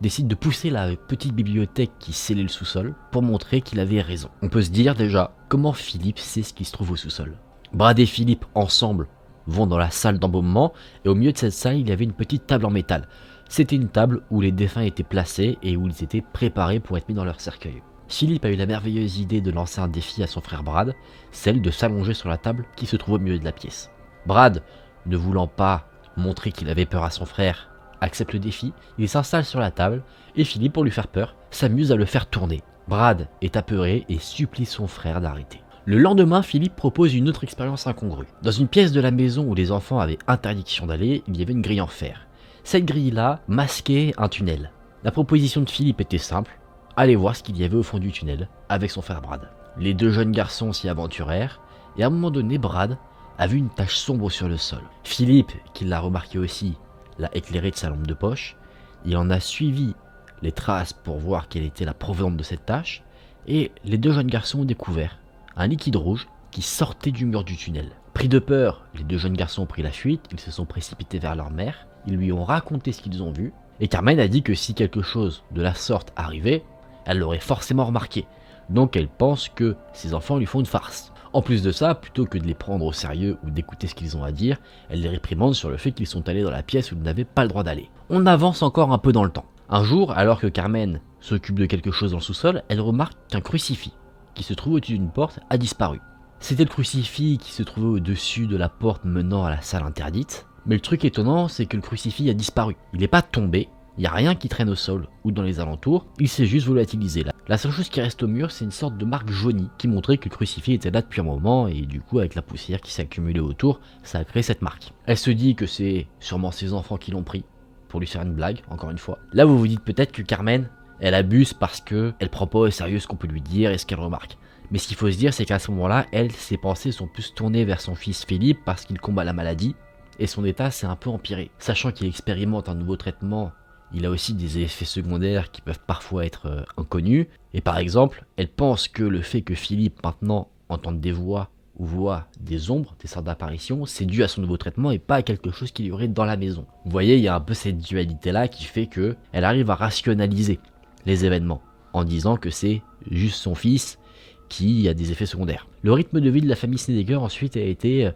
décide de pousser la petite bibliothèque qui scellait le sous-sol pour montrer qu'il avait raison. On peut se dire déjà comment Philippe sait ce qui se trouve au sous-sol. Brad et Philippe, ensemble, vont dans la salle d'embaumement, et au milieu de cette salle, il y avait une petite table en métal. C'était une table où les défunts étaient placés et où ils étaient préparés pour être mis dans leur cercueil. Philippe a eu la merveilleuse idée de lancer un défi à son frère Brad, celle de s'allonger sur la table qui se trouve au milieu de la pièce. Brad, ne voulant pas montrer qu'il avait peur à son frère, accepte le défi, il s'installe sur la table et Philippe, pour lui faire peur, s'amuse à le faire tourner. Brad est apeuré et supplie son frère d'arrêter. Le lendemain, Philippe propose une autre expérience incongrue. Dans une pièce de la maison où les enfants avaient interdiction d'aller, il y avait une grille en fer. Cette grille-là masquait un tunnel. La proposition de Philippe était simple, aller voir ce qu'il y avait au fond du tunnel avec son frère Brad. Les deux jeunes garçons s'y aventurèrent et à un moment donné, Brad a vu une tache sombre sur le sol. Philippe, qui l'a remarqué aussi, l'a éclairé de sa lampe de poche. Il en a suivi les traces pour voir quelle était la provenance de cette tache, et les deux jeunes garçons ont découvert un liquide rouge qui sortait du mur du tunnel. Pris de peur, les deux jeunes garçons ont pris la fuite, ils se sont précipités vers leur mère, ils lui ont raconté ce qu'ils ont vu, et Carmen a dit que si quelque chose de la sorte arrivait, elle l'aurait forcément remarqué. Donc elle pense que ses enfants lui font une farce. En plus de ça, plutôt que de les prendre au sérieux ou d'écouter ce qu'ils ont à dire, elle les réprimande sur le fait qu'ils sont allés dans la pièce où ils n'avaient pas le droit d'aller. On avance encore un peu dans le temps. Un jour, alors que Carmen s'occupe de quelque chose dans le sous-sol, elle remarque qu'un crucifix, qui se trouve au-dessus d'une porte, a disparu. C'était le crucifix qui se trouvait au-dessus de la porte menant à la salle interdite, mais le truc étonnant, c'est que le crucifix a disparu. Il n'est pas tombé, il n'y a rien qui traîne au sol ou dans les alentours, il s'est juste volatilisé là. La seule chose qui reste au mur, c'est une sorte de marque jaunie qui montrait que le crucifix était là depuis un moment et du coup avec la poussière qui s'est accumulée autour, ça a créé cette marque. Elle se dit que c'est sûrement ses enfants qui l'ont pris, pour lui faire une blague, encore une fois. Là vous vous dites peut-être que Carmen, elle abuse parce que elle prend pas au sérieux ce qu'on peut lui dire et ce qu'elle remarque. Mais ce qu'il faut se dire, c'est qu'à ce moment-là, ses pensées sont plus tournées vers son fils Philippe parce qu'il combat la maladie et son état s'est un peu empiré. Sachant qu'il expérimente un nouveau traitement, il a aussi des effets secondaires qui peuvent parfois être inconnus. Et par exemple, elle pense que le fait que Philippe maintenant entende des voix voit des ombres, des sortes d'apparitions, c'est dû à son nouveau traitement et pas à quelque chose qu'il y aurait dans la maison. Vous voyez, il y a un peu cette dualité-là qui fait que elle arrive à rationaliser les événements en disant que c'est juste son fils qui a des effets secondaires. Le rythme de vie de la famille Snedeker ensuite a été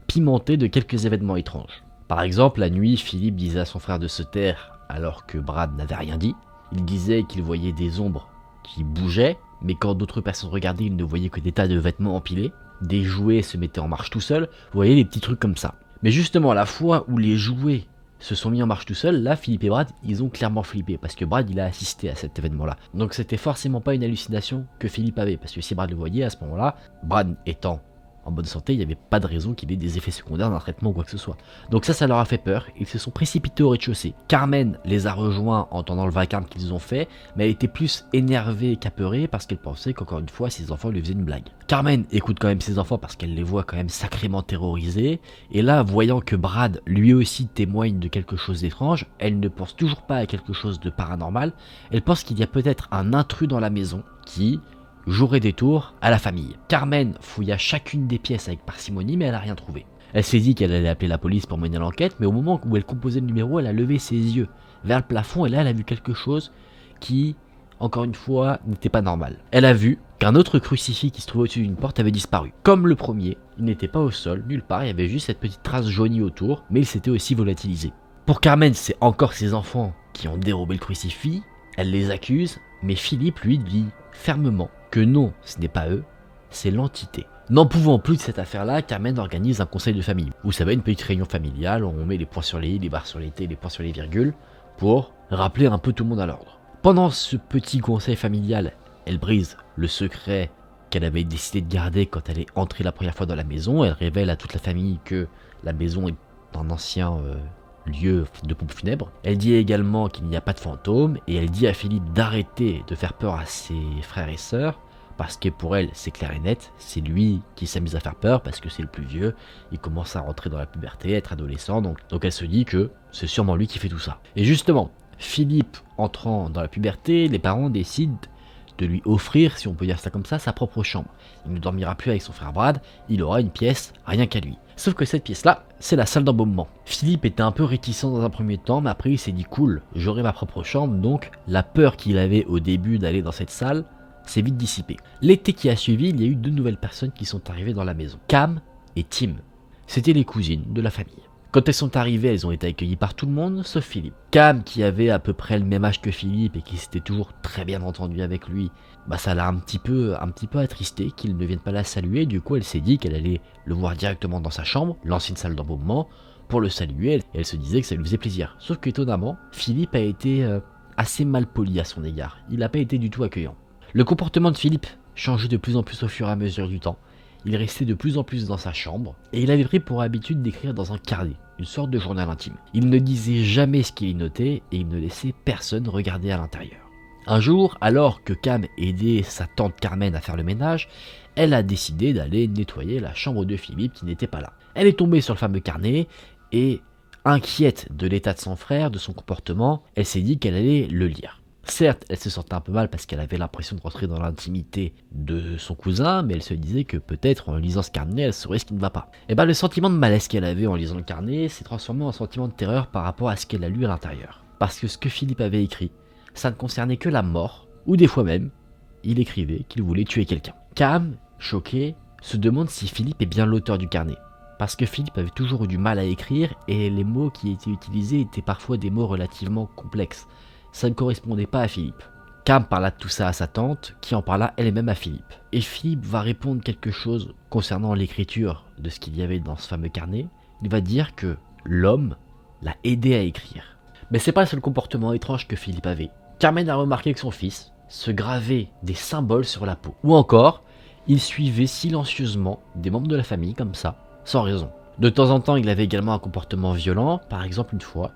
pimenté de quelques événements étranges. Par exemple, la nuit, Philippe disait à son frère de se taire alors que Brad n'avait rien dit. Il disait qu'il voyait des ombres qui bougeaient, mais quand d'autres personnes regardaient, il ne voyait que des tas de vêtements empilés. Des jouets se mettaient en marche tout seuls. Vous voyez, des petits trucs comme ça. Mais justement, la fois où les jouets se sont mis en marche tout seuls, là, Philippe et Brad, ils ont clairement flippé, parce que Brad, il a assisté à cet événement-là. Donc c'était forcément pas une hallucination que Philippe avait, parce que si Brad le voyait à ce moment-là, Brad étant en bonne santé, il n'y avait pas de raison qu'il ait des effets secondaires d'un traitement ou quoi que ce soit. Donc ça leur a fait peur, ils se sont précipités au rez-de-chaussée. Carmen les a rejoints en entendant le vacarme qu'ils ont fait, mais elle était plus énervée qu'apeurée parce qu'elle pensait qu'encore une fois ses enfants lui faisaient une blague. Carmen écoute quand même ses enfants parce qu'elle les voit quand même sacrément terrorisés, et là, voyant que Brad lui aussi témoigne de quelque chose d'étrange, elle ne pense toujours pas à quelque chose de paranormal, elle pense qu'il y a peut-être un intrus dans la maison qui jouerait des tours à la famille. Carmen fouilla chacune des pièces avec parcimonie, mais elle n'a rien trouvé. Elle s'est dit qu'elle allait appeler la police pour mener l'enquête, mais au moment où elle composait le numéro, elle a levé ses yeux vers le plafond et là elle a vu quelque chose qui, encore une fois, n'était pas normal. Elle a vu qu'un autre crucifix qui se trouvait au-dessus d'une porte avait disparu. Comme le premier, il n'était pas au sol, nulle part, il y avait juste cette petite trace jaunie autour, mais il s'était aussi volatilisé. Pour Carmen, c'est encore ses enfants qui ont dérobé le crucifix, elle les accuse, mais Philippe lui dit fermement que non, ce n'est pas eux, c'est l'entité. N'en pouvant plus de cette affaire-là, Carmen organise un conseil de famille. Vous savez, une petite réunion familiale, on met les points sur les i, les barres sur les t, les points sur les virgules, pour rappeler un peu tout le monde à l'ordre. Pendant ce petit conseil familial, elle brise le secret qu'elle avait décidé de garder quand elle est entrée la première fois dans la maison. Elle révèle à toute la famille que la maison est un ancien lieu de pompe funèbre. Elle dit également qu'il n'y a pas de fantômes et elle dit à Philippe d'arrêter de faire peur à ses frères et sœurs parce que pour elle c'est clair et net, c'est lui qui s'amuse à faire peur parce que c'est le plus vieux, il commence à rentrer dans la puberté, être adolescent, donc elle se dit que c'est sûrement lui qui fait tout ça. Et justement, Philippe entrant dans la puberté, les parents décident de lui offrir, si on peut dire ça comme ça, sa propre chambre. Il ne dormira plus avec son frère Brad, il aura une pièce rien qu'à lui. Sauf que cette pièce-là, c'est la salle d'embaumement. Philippe était un peu réticent dans un premier temps, mais après il s'est dit cool, j'aurai ma propre chambre, donc la peur qu'il avait au début d'aller dans cette salle s'est vite dissipée. L'été qui a suivi, il y a eu deux nouvelles personnes qui sont arrivées dans la maison, Cam et Tim. C'était les cousines de la famille. Quand elles sont arrivées, elles ont été accueillies par tout le monde, sauf Philippe. Cam, qui avait à peu près le même âge que Philippe et qui s'était toujours très bien entendu avec lui, ça l'a un petit peu attristé qu'il ne vienne pas la saluer. Du coup, elle s'est dit qu'elle allait le voir directement dans sa chambre, l'ancienne salle d'embaumement, pour le saluer. Et elle se disait que ça lui faisait plaisir. Sauf qu'étonnamment, Philippe a été assez mal poli à son égard. Il n'a pas été du tout accueillant. Le comportement de Philippe changeait de plus en plus au fur et à mesure du temps. Il restait de plus en plus dans sa chambre, et il avait pris pour habitude d'écrire dans un carnet, une sorte de journal intime. Il ne disait jamais ce qu'il y notait, et il ne laissait personne regarder à l'intérieur. Un jour, alors que Cam aidait sa tante Carmen à faire le ménage, elle a décidé d'aller nettoyer la chambre de Philippe qui n'était pas là. Elle est tombée sur le fameux carnet, et inquiète de l'état de son frère, de son comportement, elle s'est dit qu'elle allait le lire. Certes, elle se sentait un peu mal parce qu'elle avait l'impression de rentrer dans l'intimité de son cousin, mais elle se disait que peut-être en lisant ce carnet, elle saurait ce qui ne va pas. Et le sentiment de malaise qu'elle avait en lisant le carnet s'est transformé en sentiment de terreur par rapport à ce qu'elle a lu à l'intérieur. Parce que ce que Philippe avait écrit, ça ne concernait que la mort, ou des fois même, il écrivait qu'il voulait tuer quelqu'un. Cam, choqué, se demande si Philippe est bien l'auteur du carnet. Parce que Philippe avait toujours eu du mal à écrire et les mots qui étaient utilisés étaient parfois des mots relativement complexes. Ça ne correspondait pas à Philippe. Cam parla de tout ça à sa tante, qui en parla elle-même à Philippe. Et Philippe va répondre quelque chose concernant l'écriture de ce qu'il y avait dans ce fameux carnet. Il va dire que l'homme l'a aidé à écrire. Mais c'est pas le seul comportement étrange que Philippe avait. Carmen a remarqué que son fils se gravait des symboles sur la peau. Ou encore, il suivait silencieusement des membres de la famille comme ça, sans raison. De temps en temps, il avait également un comportement violent. Par exemple, une fois,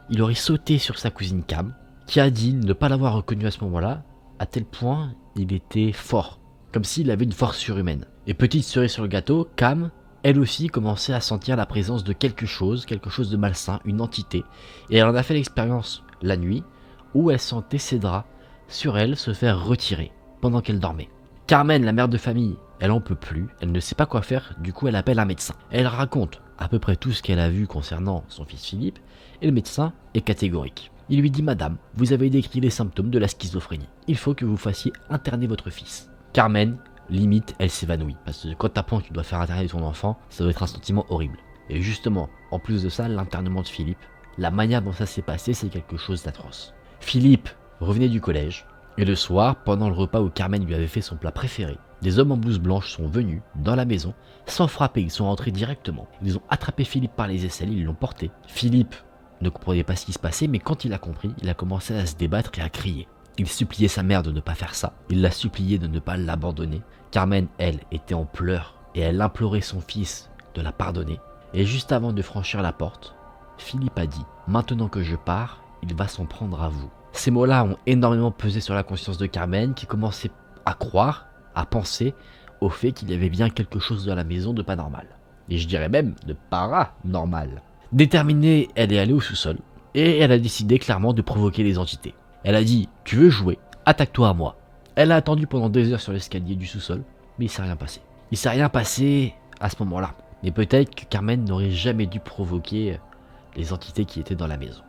il aurait sauté sur sa cousine Cam, qui a dit ne pas l'avoir reconnu à ce moment-là, à tel point il était fort, comme s'il avait une force surhumaine. Et petite cerise sur le gâteau, Cam, elle aussi commençait à sentir la présence de quelque chose de malsain, une entité, et elle en a fait l'expérience la nuit, où elle sentait ses draps sur elle se faire retirer pendant qu'elle dormait. Carmen, la mère de famille, Elle en peut plus, elle ne sait pas quoi faire, du coup elle appelle un médecin. Elle raconte à peu près tout ce qu'elle a vu concernant son fils Philippe, et le médecin est catégorique. Il lui dit: Madame, vous avez décrit les symptômes de la schizophrénie. Il faut que vous fassiez interner votre fils. Carmen, limite, elle s'évanouit. Parce que quand t'apprends que tu dois faire interner ton enfant, ça doit être un sentiment horrible. Et justement, en plus de ça, l'internement de Philippe, la manière dont ça s'est passé, c'est quelque chose d'atroce. Philippe revenait du collège, et le soir, pendant le repas où Carmen lui avait fait son plat préféré, des hommes en blouse blanche sont venus dans la maison, sans frapper, ils sont rentrés directement. Ils ont attrapé Philippe par les aisselles, ils l'ont porté. Philippe ne comprenait pas ce qui se passait, mais quand il a compris, il a commencé à se débattre et à crier. Il suppliait sa mère de ne pas faire ça, il l'a supplié de ne pas l'abandonner. Carmen, elle, était en pleurs, et elle implorait son fils de la pardonner. Et juste avant de franchir la porte, Philippe a dit: Maintenant que je pars, il va s'en prendre à vous. Ces mots-là ont énormément pesé sur la conscience de Carmen, qui commençait à croire, à penser au fait qu'il y avait bien quelque chose dans la maison de pas normal. Et je dirais même de paranormal. Déterminée, elle est allée au sous-sol, et elle a décidé clairement de provoquer les entités. Elle a dit: Tu veux jouer? Attaque-toi à moi. Elle a attendu pendant des heures sur l'escalier du sous-sol, mais il s'est rien passé. Il s'est rien passé à ce moment-là. Mais peut-être que Carmen n'aurait jamais dû provoquer les entités qui étaient dans la maison.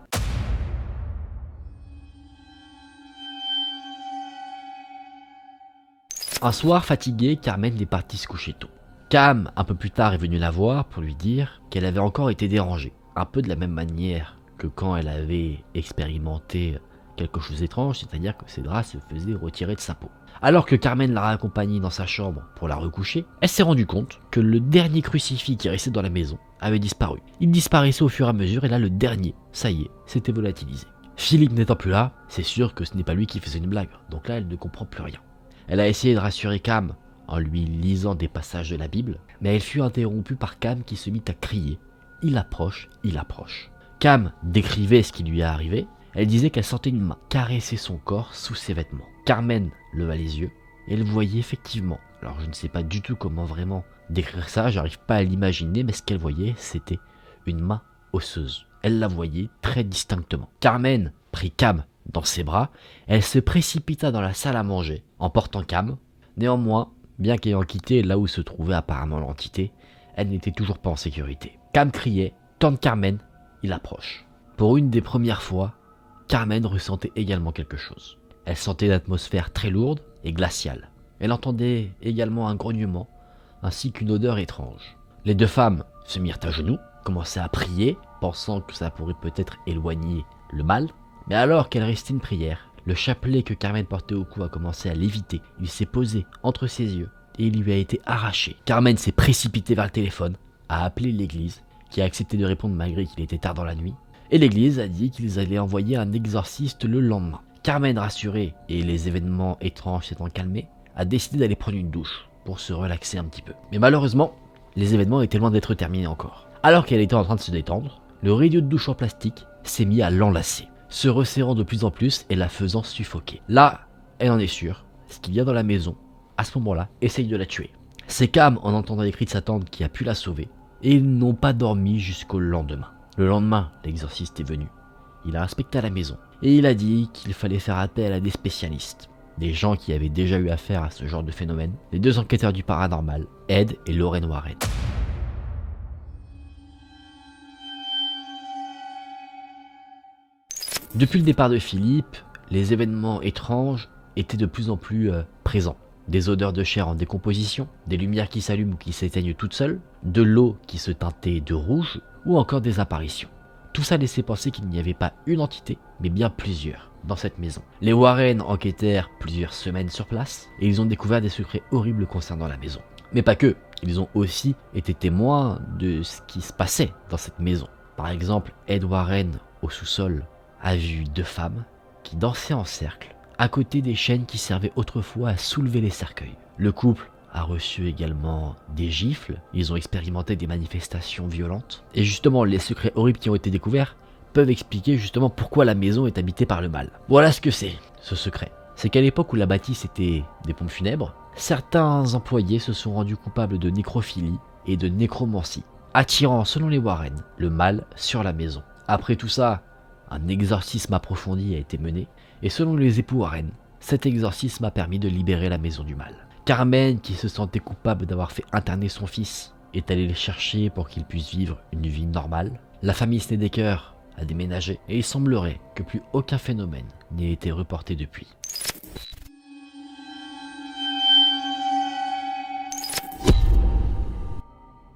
Un soir, fatiguée, Carmen est partie se coucher tôt. Cam, un peu plus tard, est venu la voir pour lui dire qu'elle avait encore été dérangée. Un peu de la même manière que quand elle avait expérimenté quelque chose d'étrange, c'est-à-dire que ses draps se faisaient retirer de sa peau. Alors que Carmen l'a raccompagnée dans sa chambre pour la recoucher, elle s'est rendue compte que le dernier crucifix qui restait dans la maison avait disparu. Il disparaissait au fur et à mesure, et là le dernier, ça y est, s'était volatilisé. Philippe n'étant plus là, c'est sûr que ce n'est pas lui qui faisait une blague, donc là elle ne comprend plus rien. Elle a essayé de rassurer Cam en lui lisant des passages de la Bible, mais elle fut interrompue par Cam qui se mit à crier. Il approche, il approche. Cam décrivait ce qui lui est arrivé. Elle disait qu'elle sentait une main caresser son corps sous ses vêtements. Carmen leva les yeux et elle voyait effectivement, alors je ne sais pas du tout comment vraiment décrire ça, j'arrive pas à l'imaginer, mais ce qu'elle voyait, c'était une main osseuse. Elle la voyait très distinctement. Carmen prit Cam dans ses bras, elle se précipita dans la salle à manger, emportant Cam. Néanmoins, bien qu'ayant quitté là où se trouvait apparemment l'entité, elle n'était toujours pas en sécurité. Cam criait, tente Carmen, il approche. Pour une des premières fois, Carmen ressentait également quelque chose. Elle sentait l'atmosphère très lourde et glaciale. Elle entendait également un grognement, ainsi qu'une odeur étrange. Les deux femmes se mirent à genoux, commençaient à prier, pensant que ça pourrait peut-être éloigner le mal. Mais alors qu'elle restait une prière, le chapelet que Carmen portait au cou a commencé à léviter. Il s'est posé entre ses yeux et il lui a été arraché. Carmen s'est précipitée vers le téléphone, a appelé l'église, qui a accepté de répondre malgré qu'il était tard dans la nuit. Et l'église a dit qu'ils allaient envoyer un exorciste le lendemain. Carmen, rassurée et les événements étranges s'étant calmés, a décidé d'aller prendre une douche pour se relaxer un petit peu. Mais malheureusement, les événements étaient loin d'être terminés encore. Alors qu'elle était en train de se détendre, le rideau de douche en plastique s'est mis à l'enlacer, se resserrant de plus en plus et la faisant suffoquer. Là, elle en est sûre, ce qu'il y a dans la maison, à ce moment-là, essaye de la tuer. C'est Cam, en entendant les cris de sa tante, qui a pu la sauver, et ils n'ont pas dormi jusqu'au lendemain. Le lendemain, l'exorciste est venu. Il a inspecté la maison, et il a dit qu'il fallait faire appel à des spécialistes, des gens qui avaient déjà eu affaire à ce genre de phénomène, les deux enquêteurs du paranormal, Ed et Lorraine Warren. Depuis le départ de Philippe, les événements étranges étaient de plus en plus présents. Des odeurs de chair en décomposition, des lumières qui s'allument ou qui s'éteignent toutes seules, de l'eau qui se teintait de rouge, ou encore des apparitions. Tout ça laissait penser qu'il n'y avait pas une entité, mais bien plusieurs, dans cette maison. Les Warren enquêtèrent plusieurs semaines sur place, et ils ont découvert des secrets horribles concernant la maison. Mais pas que, ils ont aussi été témoins de ce qui se passait dans cette maison. Par exemple, Ed Warren, au sous-sol, a vu deux femmes qui dansaient en cercle, à côté des chaînes qui servaient autrefois à soulever les cercueils. Le couple a reçu également des gifles, ils ont expérimenté des manifestations violentes. Et justement, les secrets horribles qui ont été découverts peuvent expliquer justement pourquoi la maison est habitée par le mal. Voilà ce que c'est, ce secret. C'est qu'à l'époque où la bâtisse était des pompes funèbres, certains employés se sont rendus coupables de nécrophilie et de nécromancie, attirant, selon les Warren, le mal sur la maison. Après tout ça, un exorcisme approfondi a été mené, et selon les époux Warren, cet exorcisme a permis de libérer la maison du mal. Carmen, qui se sentait coupable d'avoir fait interner son fils, est allée le chercher pour qu'il puisse vivre une vie normale. La famille Snedeker a déménagé et il semblerait que plus aucun phénomène n'ait été reporté depuis.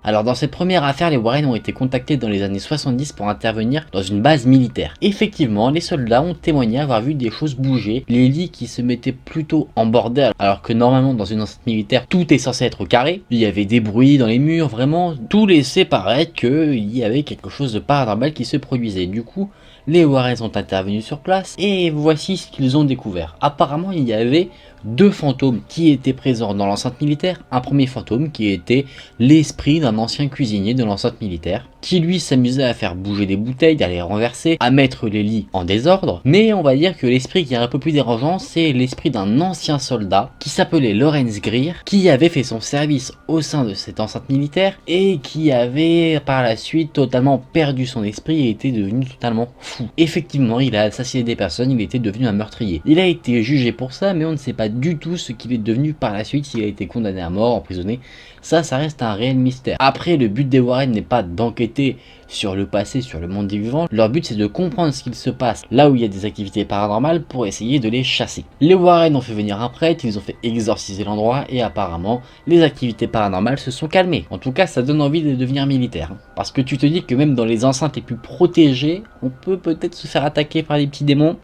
Alors dans cette première affaire, les Warren ont été contactés dans les années 70 pour intervenir dans une base militaire. Effectivement, les soldats ont témoigné avoir vu des choses bouger, les lits qui se mettaient plutôt en bordel, alors que normalement dans une enceinte militaire, tout est censé être au carré. Il y avait des bruits dans les murs, vraiment, tout laissait paraître qu'il y avait quelque chose de paranormal qui se produisait. Du coup, les Warren sont intervenus sur place et voici ce qu'ils ont découvert. Apparemment, il y avait deux fantômes qui étaient présents dans l'enceinte militaire. Un premier fantôme qui était l'esprit d'un ancien cuisinier de l'enceinte militaire, qui lui s'amusait à faire bouger des bouteilles, à les renverser, à mettre les lits en désordre. Mais on va dire que l'esprit qui est un peu plus dérangeant, c'est l'esprit d'un ancien soldat qui s'appelait Lawrence Greer, qui avait fait son service au sein de cette enceinte militaire et qui avait par la suite totalement perdu son esprit et était devenu totalement fou. Effectivement, il a assassiné des personnes, il était devenu un meurtrier. Il a été jugé pour ça, mais on ne sait pas du tout ce qu'il est devenu par la suite, s'il a été condamné à mort, emprisonné. Ça reste un réel mystère. Après, le but des Warren n'est pas d'enquêter sur le passé, sur le monde des vivants. Leur but, c'est de comprendre ce qu'il se passe là où il y a des activités paranormales pour essayer de les chasser. Les Warren ont fait venir un prêtre, ils ont fait exorciser l'endroit et apparemment, les activités paranormales se sont calmées. En tout cas, ça donne envie de devenir militaire. Parce que tu te dis que même dans les enceintes les plus protégées, on peut peut-être se faire attaquer par des petits démons.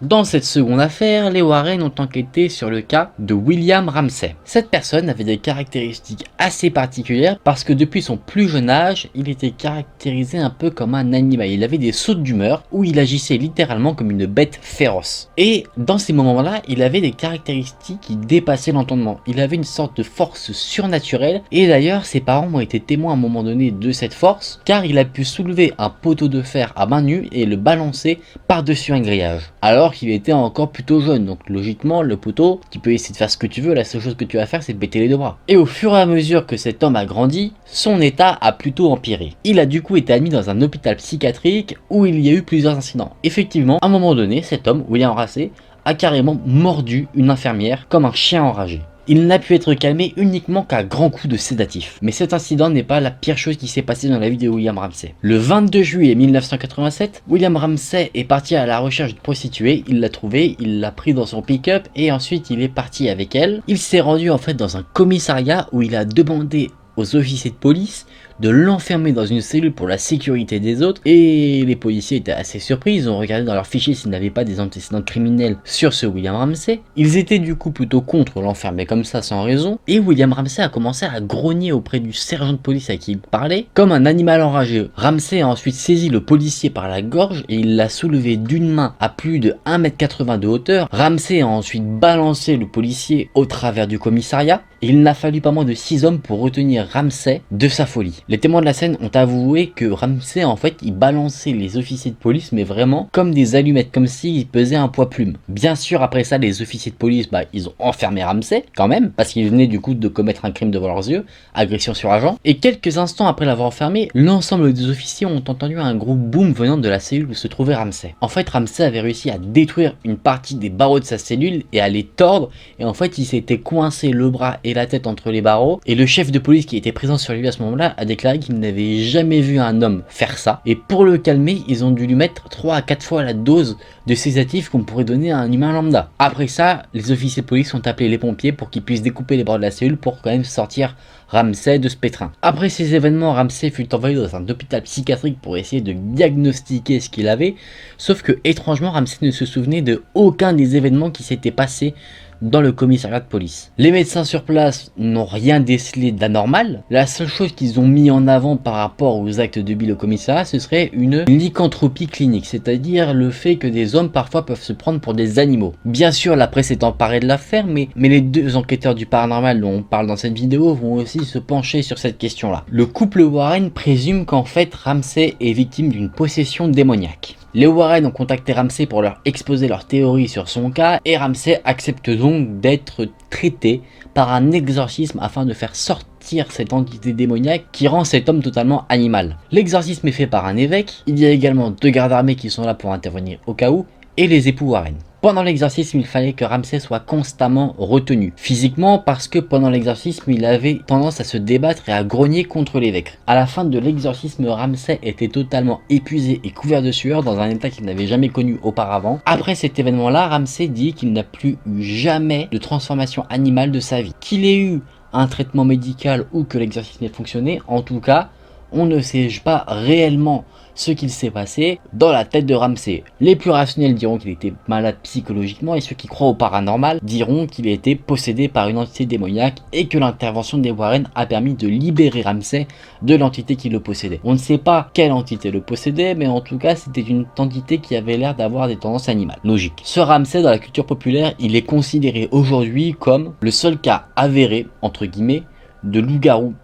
Dans cette seconde affaire, les Warren ont enquêté sur le cas de William Ramsey. Cette personne avait des caractéristiques assez particulières parce que depuis son plus jeune âge, il était caractérisé un peu comme un animal. Il avait des sautes d'humeur où il agissait littéralement comme une bête féroce. Et dans ces moments-là, il avait des caractéristiques qui dépassaient l'entendement. Il avait une sorte de force surnaturelle et d'ailleurs ses parents ont été témoins à un moment donné de cette force car il a pu soulever un poteau de fer à main nue et le balancer par-dessus un grillage. Alors qu'il était encore plutôt jeune, donc logiquement le poteau, tu peux essayer de faire ce que tu veux, la seule chose que tu vas faire c'est de péter les deux bras. Et au fur et à mesure que cet homme a grandi, son état a plutôt empiré. Il a du coup été admis dans un hôpital psychiatrique où il y a eu plusieurs incidents. Effectivement, à un moment donné, cet homme, William Ramsey, a carrément mordu une infirmière comme un chien enragé. Il n'a pu être calmé uniquement qu'à grands coups de sédatifs. Mais cet incident n'est pas la pire chose qui s'est passée dans la vie de William Ramsey. Le 22 juillet 1987, William Ramsey est parti à la recherche d'une prostituée, il l'a trouvée, il l'a pris dans son pick-up et ensuite il est parti avec elle. Il s'est rendu en fait dans un commissariat où il a demandé aux officiers de police de l'enfermer dans une cellule pour la sécurité des autres et les policiers étaient assez surpris, ils ont regardé dans leur fichier s'ils n'avaient pas des antécédents criminels sur ce William Ramsey. Ils étaient du coup plutôt contre l'enfermer comme ça sans raison et William Ramsey a commencé à grogner auprès du sergent de police à qui il parlait comme un animal enragé. Ramsey a ensuite saisi le policier par la gorge et il l'a soulevé d'une main à plus de 1,80 m de hauteur. Ramsey a ensuite balancé le policier au travers du commissariat. Il n'a fallu pas moins de 6 hommes pour retenir Ramsey de sa folie. Les témoins de la scène ont avoué que Ramsey en fait il balançait les officiers de police mais vraiment comme des allumettes, comme s'il pesait un poids plume. Bien sûr après ça les officiers de police ils ont enfermé Ramsey quand même parce qu'il venait du coup de commettre un crime devant leurs yeux, agression sur agent. Et quelques instants après l'avoir enfermé, l'ensemble des officiers ont entendu un gros boom venant de la cellule où se trouvait Ramsey. En fait Ramsey avait réussi à détruire une partie des barreaux de sa cellule et à les tordre et en fait il s'était coincé le bras et la tête entre les barreaux et le chef de police qui était présent sur lui à ce moment-là a déclaré qu'il n'avait jamais vu un homme faire ça et pour le calmer ils ont dû lui mettre 3 à 4 fois la dose de sédatifs qu'on pourrait donner à un humain lambda. Après ça les officiers de police ont appelé les pompiers pour qu'ils puissent découper les bras de la cellule pour quand même sortir Ramsey de ce pétrin. Après ces événements, Ramsey fut envoyé dans un hôpital psychiatrique pour essayer de diagnostiquer ce qu'il avait, sauf que étrangement Ramsey ne se souvenait de aucun des événements qui s'étaient passés dans le commissariat de police. Les médecins sur place n'ont rien décelé d'anormal. La seule chose qu'ils ont mis en avant par rapport aux actes de Bill au commissariat, ce serait une lycanthropie clinique, c'est-à-dire le fait que des hommes parfois peuvent se prendre pour des animaux. Bien sûr, la presse est emparée de l'affaire, mais les deux enquêteurs du paranormal dont on parle dans cette vidéo vont aussi se pencher sur cette question-là. Le couple Warren présume qu'en fait Ramsey est victime d'une possession démoniaque. Les Warren ont contacté Ramsey pour leur exposer leur théorie sur son cas et Ramsey accepte donc d'être traité par un exorcisme afin de faire sortir cette entité démoniaque qui rend cet homme totalement animal. L'exorcisme est fait par un évêque, il y a également 2 gardes armés qui sont là pour intervenir au cas où et les époux Warren. Pendant l'exorcisme, il fallait que Ramsay soit constamment retenu. Physiquement, parce que pendant l'exorcisme, il avait tendance à se débattre et à grogner contre l'évêque. À la fin de l'exorcisme, Ramsay était totalement épuisé et couvert de sueur dans un état qu'il n'avait jamais connu auparavant. Après cet événement-là, Ramsay dit qu'il n'a plus eu jamais de transformation animale de sa vie. Qu'il ait eu un traitement médical ou que l'exorcisme ait fonctionné, en tout cas, on ne sait pas réellement ce qu'il s'est passé dans la tête de Ramsay. Les plus rationnels diront qu'il était malade psychologiquement et ceux qui croient au paranormal diront qu'il a été possédé par une entité démoniaque et que l'intervention des Warren a permis de libérer Ramsay de l'entité qui le possédait. On ne sait pas quelle entité le possédait, mais en tout cas c'était une entité qui avait l'air d'avoir des tendances animales. Logique. Ce Ramsay, dans la culture populaire, il est considéré aujourd'hui comme le seul cas avéré, entre guillemets, de loup-garou.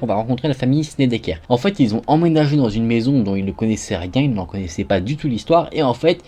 On va rencontrer la famille Snedeker. En fait, ils ont emménagé dans une maison dont ils ne connaissaient rien, ils n'en connaissaient pas du tout l'histoire, et en fait,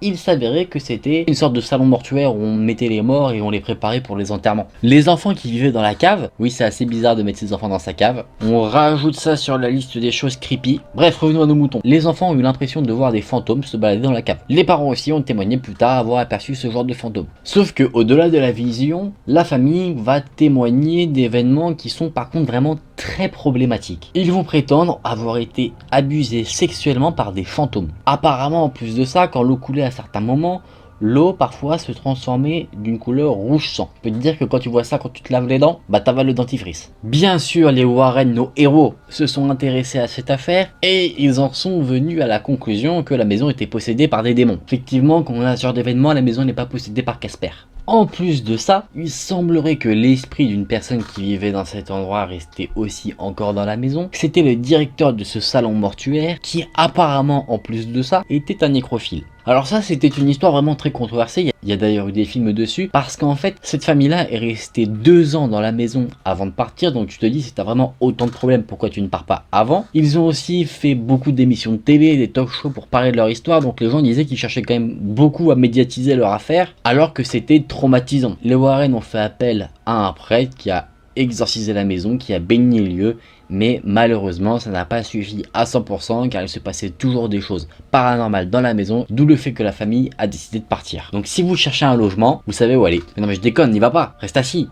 il s'avérait que c'était une sorte de salon mortuaire où on mettait les morts et on les préparait pour les enterrements. Les enfants qui vivaient dans la cave, oui c'est assez bizarre de mettre ses enfants dans sa cave, on rajoute ça sur la liste des choses creepy. Bref, revenons à nos moutons. Les enfants ont eu l'impression de voir des fantômes se balader dans la cave. Les parents aussi ont témoigné plus tard avoir aperçu ce genre de fantômes. Sauf que au-delà de la vision, la famille va témoigner d'événements qui sont par contre vraiment très problématiques. Ils vont prétendre avoir été abusés sexuellement par des fantômes. Apparemment, en plus de ça, quand l'eau coulait à certains moments, l'eau parfois se transformait d'une couleur rouge sang. Je peux te dire que quand tu vois ça, quand tu te laves les dents, bah t'avales le dentifrice. Bien sûr, les Warren, nos héros, se sont intéressés à cette affaire et ils en sont venus à la conclusion que la maison était possédée par des démons. Effectivement, quand on a ce genre d'événement, la maison n'est pas possédée par Casper. En plus de ça, il semblerait que l'esprit d'une personne qui vivait dans cet endroit restait aussi encore dans la maison. C'était le directeur de ce salon mortuaire qui apparemment, en plus de ça, était un nécrophile. Alors ça, c'était une histoire vraiment très controversée. Il y a d'ailleurs eu des films dessus parce qu'en fait, cette famille-là est restée 2 ans dans la maison avant de partir. Donc tu te dis, si t'as vraiment autant de problèmes, pourquoi tu ne pars pas avant? Ils ont aussi fait beaucoup d'émissions de télé, des talk shows pour parler de leur histoire. Donc les gens disaient qu'ils cherchaient quand même beaucoup à médiatiser leur affaire alors que c'était traumatisant. Les Warren ont fait appel à un prêtre qui a exorcisé la maison, qui a baigné le lieu, mais malheureusement ça n'a pas suffi à 100% car il se passait toujours des choses paranormales dans la maison, d'où le fait que la famille a décidé de partir. Donc si vous cherchez un logement, vous savez où aller. Mais non mais je déconne, n'y va pas, reste assis.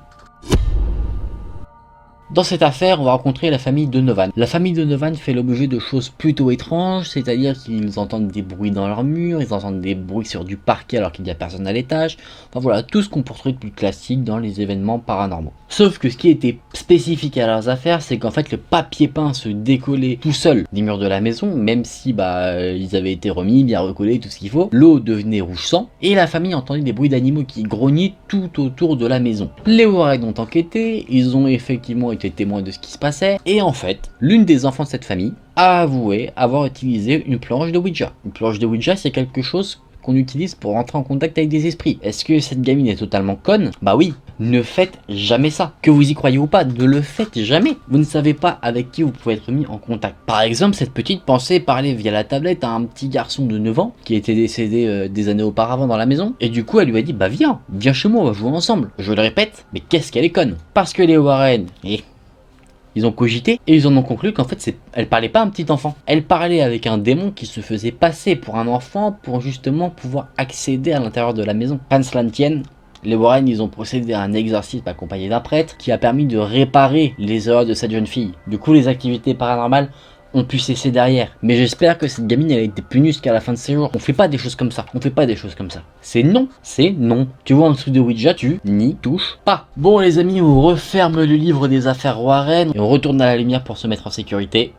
Dans cette affaire, on va rencontrer la famille Donovan. La famille Donovan fait l'objet de choses plutôt étranges, c'est-à-dire qu'ils entendent des bruits dans leurs murs, ils entendent des bruits sur du parquet alors qu'il n'y a personne à l'étage. Enfin voilà, tout ce qu'on peut trouver de plus classique dans les événements paranormaux. Sauf que ce qui était spécifique à leurs affaires, c'est qu'en fait le papier peint se décollait tout seul des murs de la maison, même si ils avaient été remis, bien recollés, tout ce qu'il faut. L'eau devenait rouge sang, et la famille entendait des bruits d'animaux qui grognaient tout autour de la maison. Les Warren ont enquêté, ils ont effectivement été témoins de ce qui se passait, et en fait, l'une des enfants de cette famille a avoué avoir utilisé une planche de Ouija. Une planche de Ouija, c'est quelque chose qu'on utilise pour rentrer en contact avec des esprits. Est-ce que cette gamine est totalement conne? Bah oui, ne faites jamais ça. Que vous y croyez ou pas, ne le faites jamais. Vous ne savez pas avec qui vous pouvez être mis en contact. Par exemple, cette petite pensait parler via la tablette à un petit garçon de 9 ans qui était décédé des années auparavant dans la maison. Et du coup, elle lui a dit, bah viens chez moi, on va jouer ensemble. Je le répète, mais qu'est-ce qu'elle est conne. Parce que les Warren, ils ont cogité et ils en ont conclu qu'en fait elle parlait pas à un petit enfant. Elle parlait avec un démon qui se faisait passer pour un enfant pour justement pouvoir accéder à l'intérieur de la maison. Qu'à cela ne tienne, les Warren ils ont procédé à un exorcisme accompagné d'un prêtre qui a permis de réparer les erreurs de cette jeune fille. Du coup les activités paranormales ont pu cesser derrière. Mais j'espère que cette gamine elle a été punie jusqu'à la fin de ses jours. On fait pas des choses comme ça. On fait pas des choses comme ça. C'est non. C'est non. Tu vois un truc de Ouija, tu n'y touches pas. Bon les amis, on referme le livre des affaires Warren et on retourne à la lumière pour se mettre en sécurité.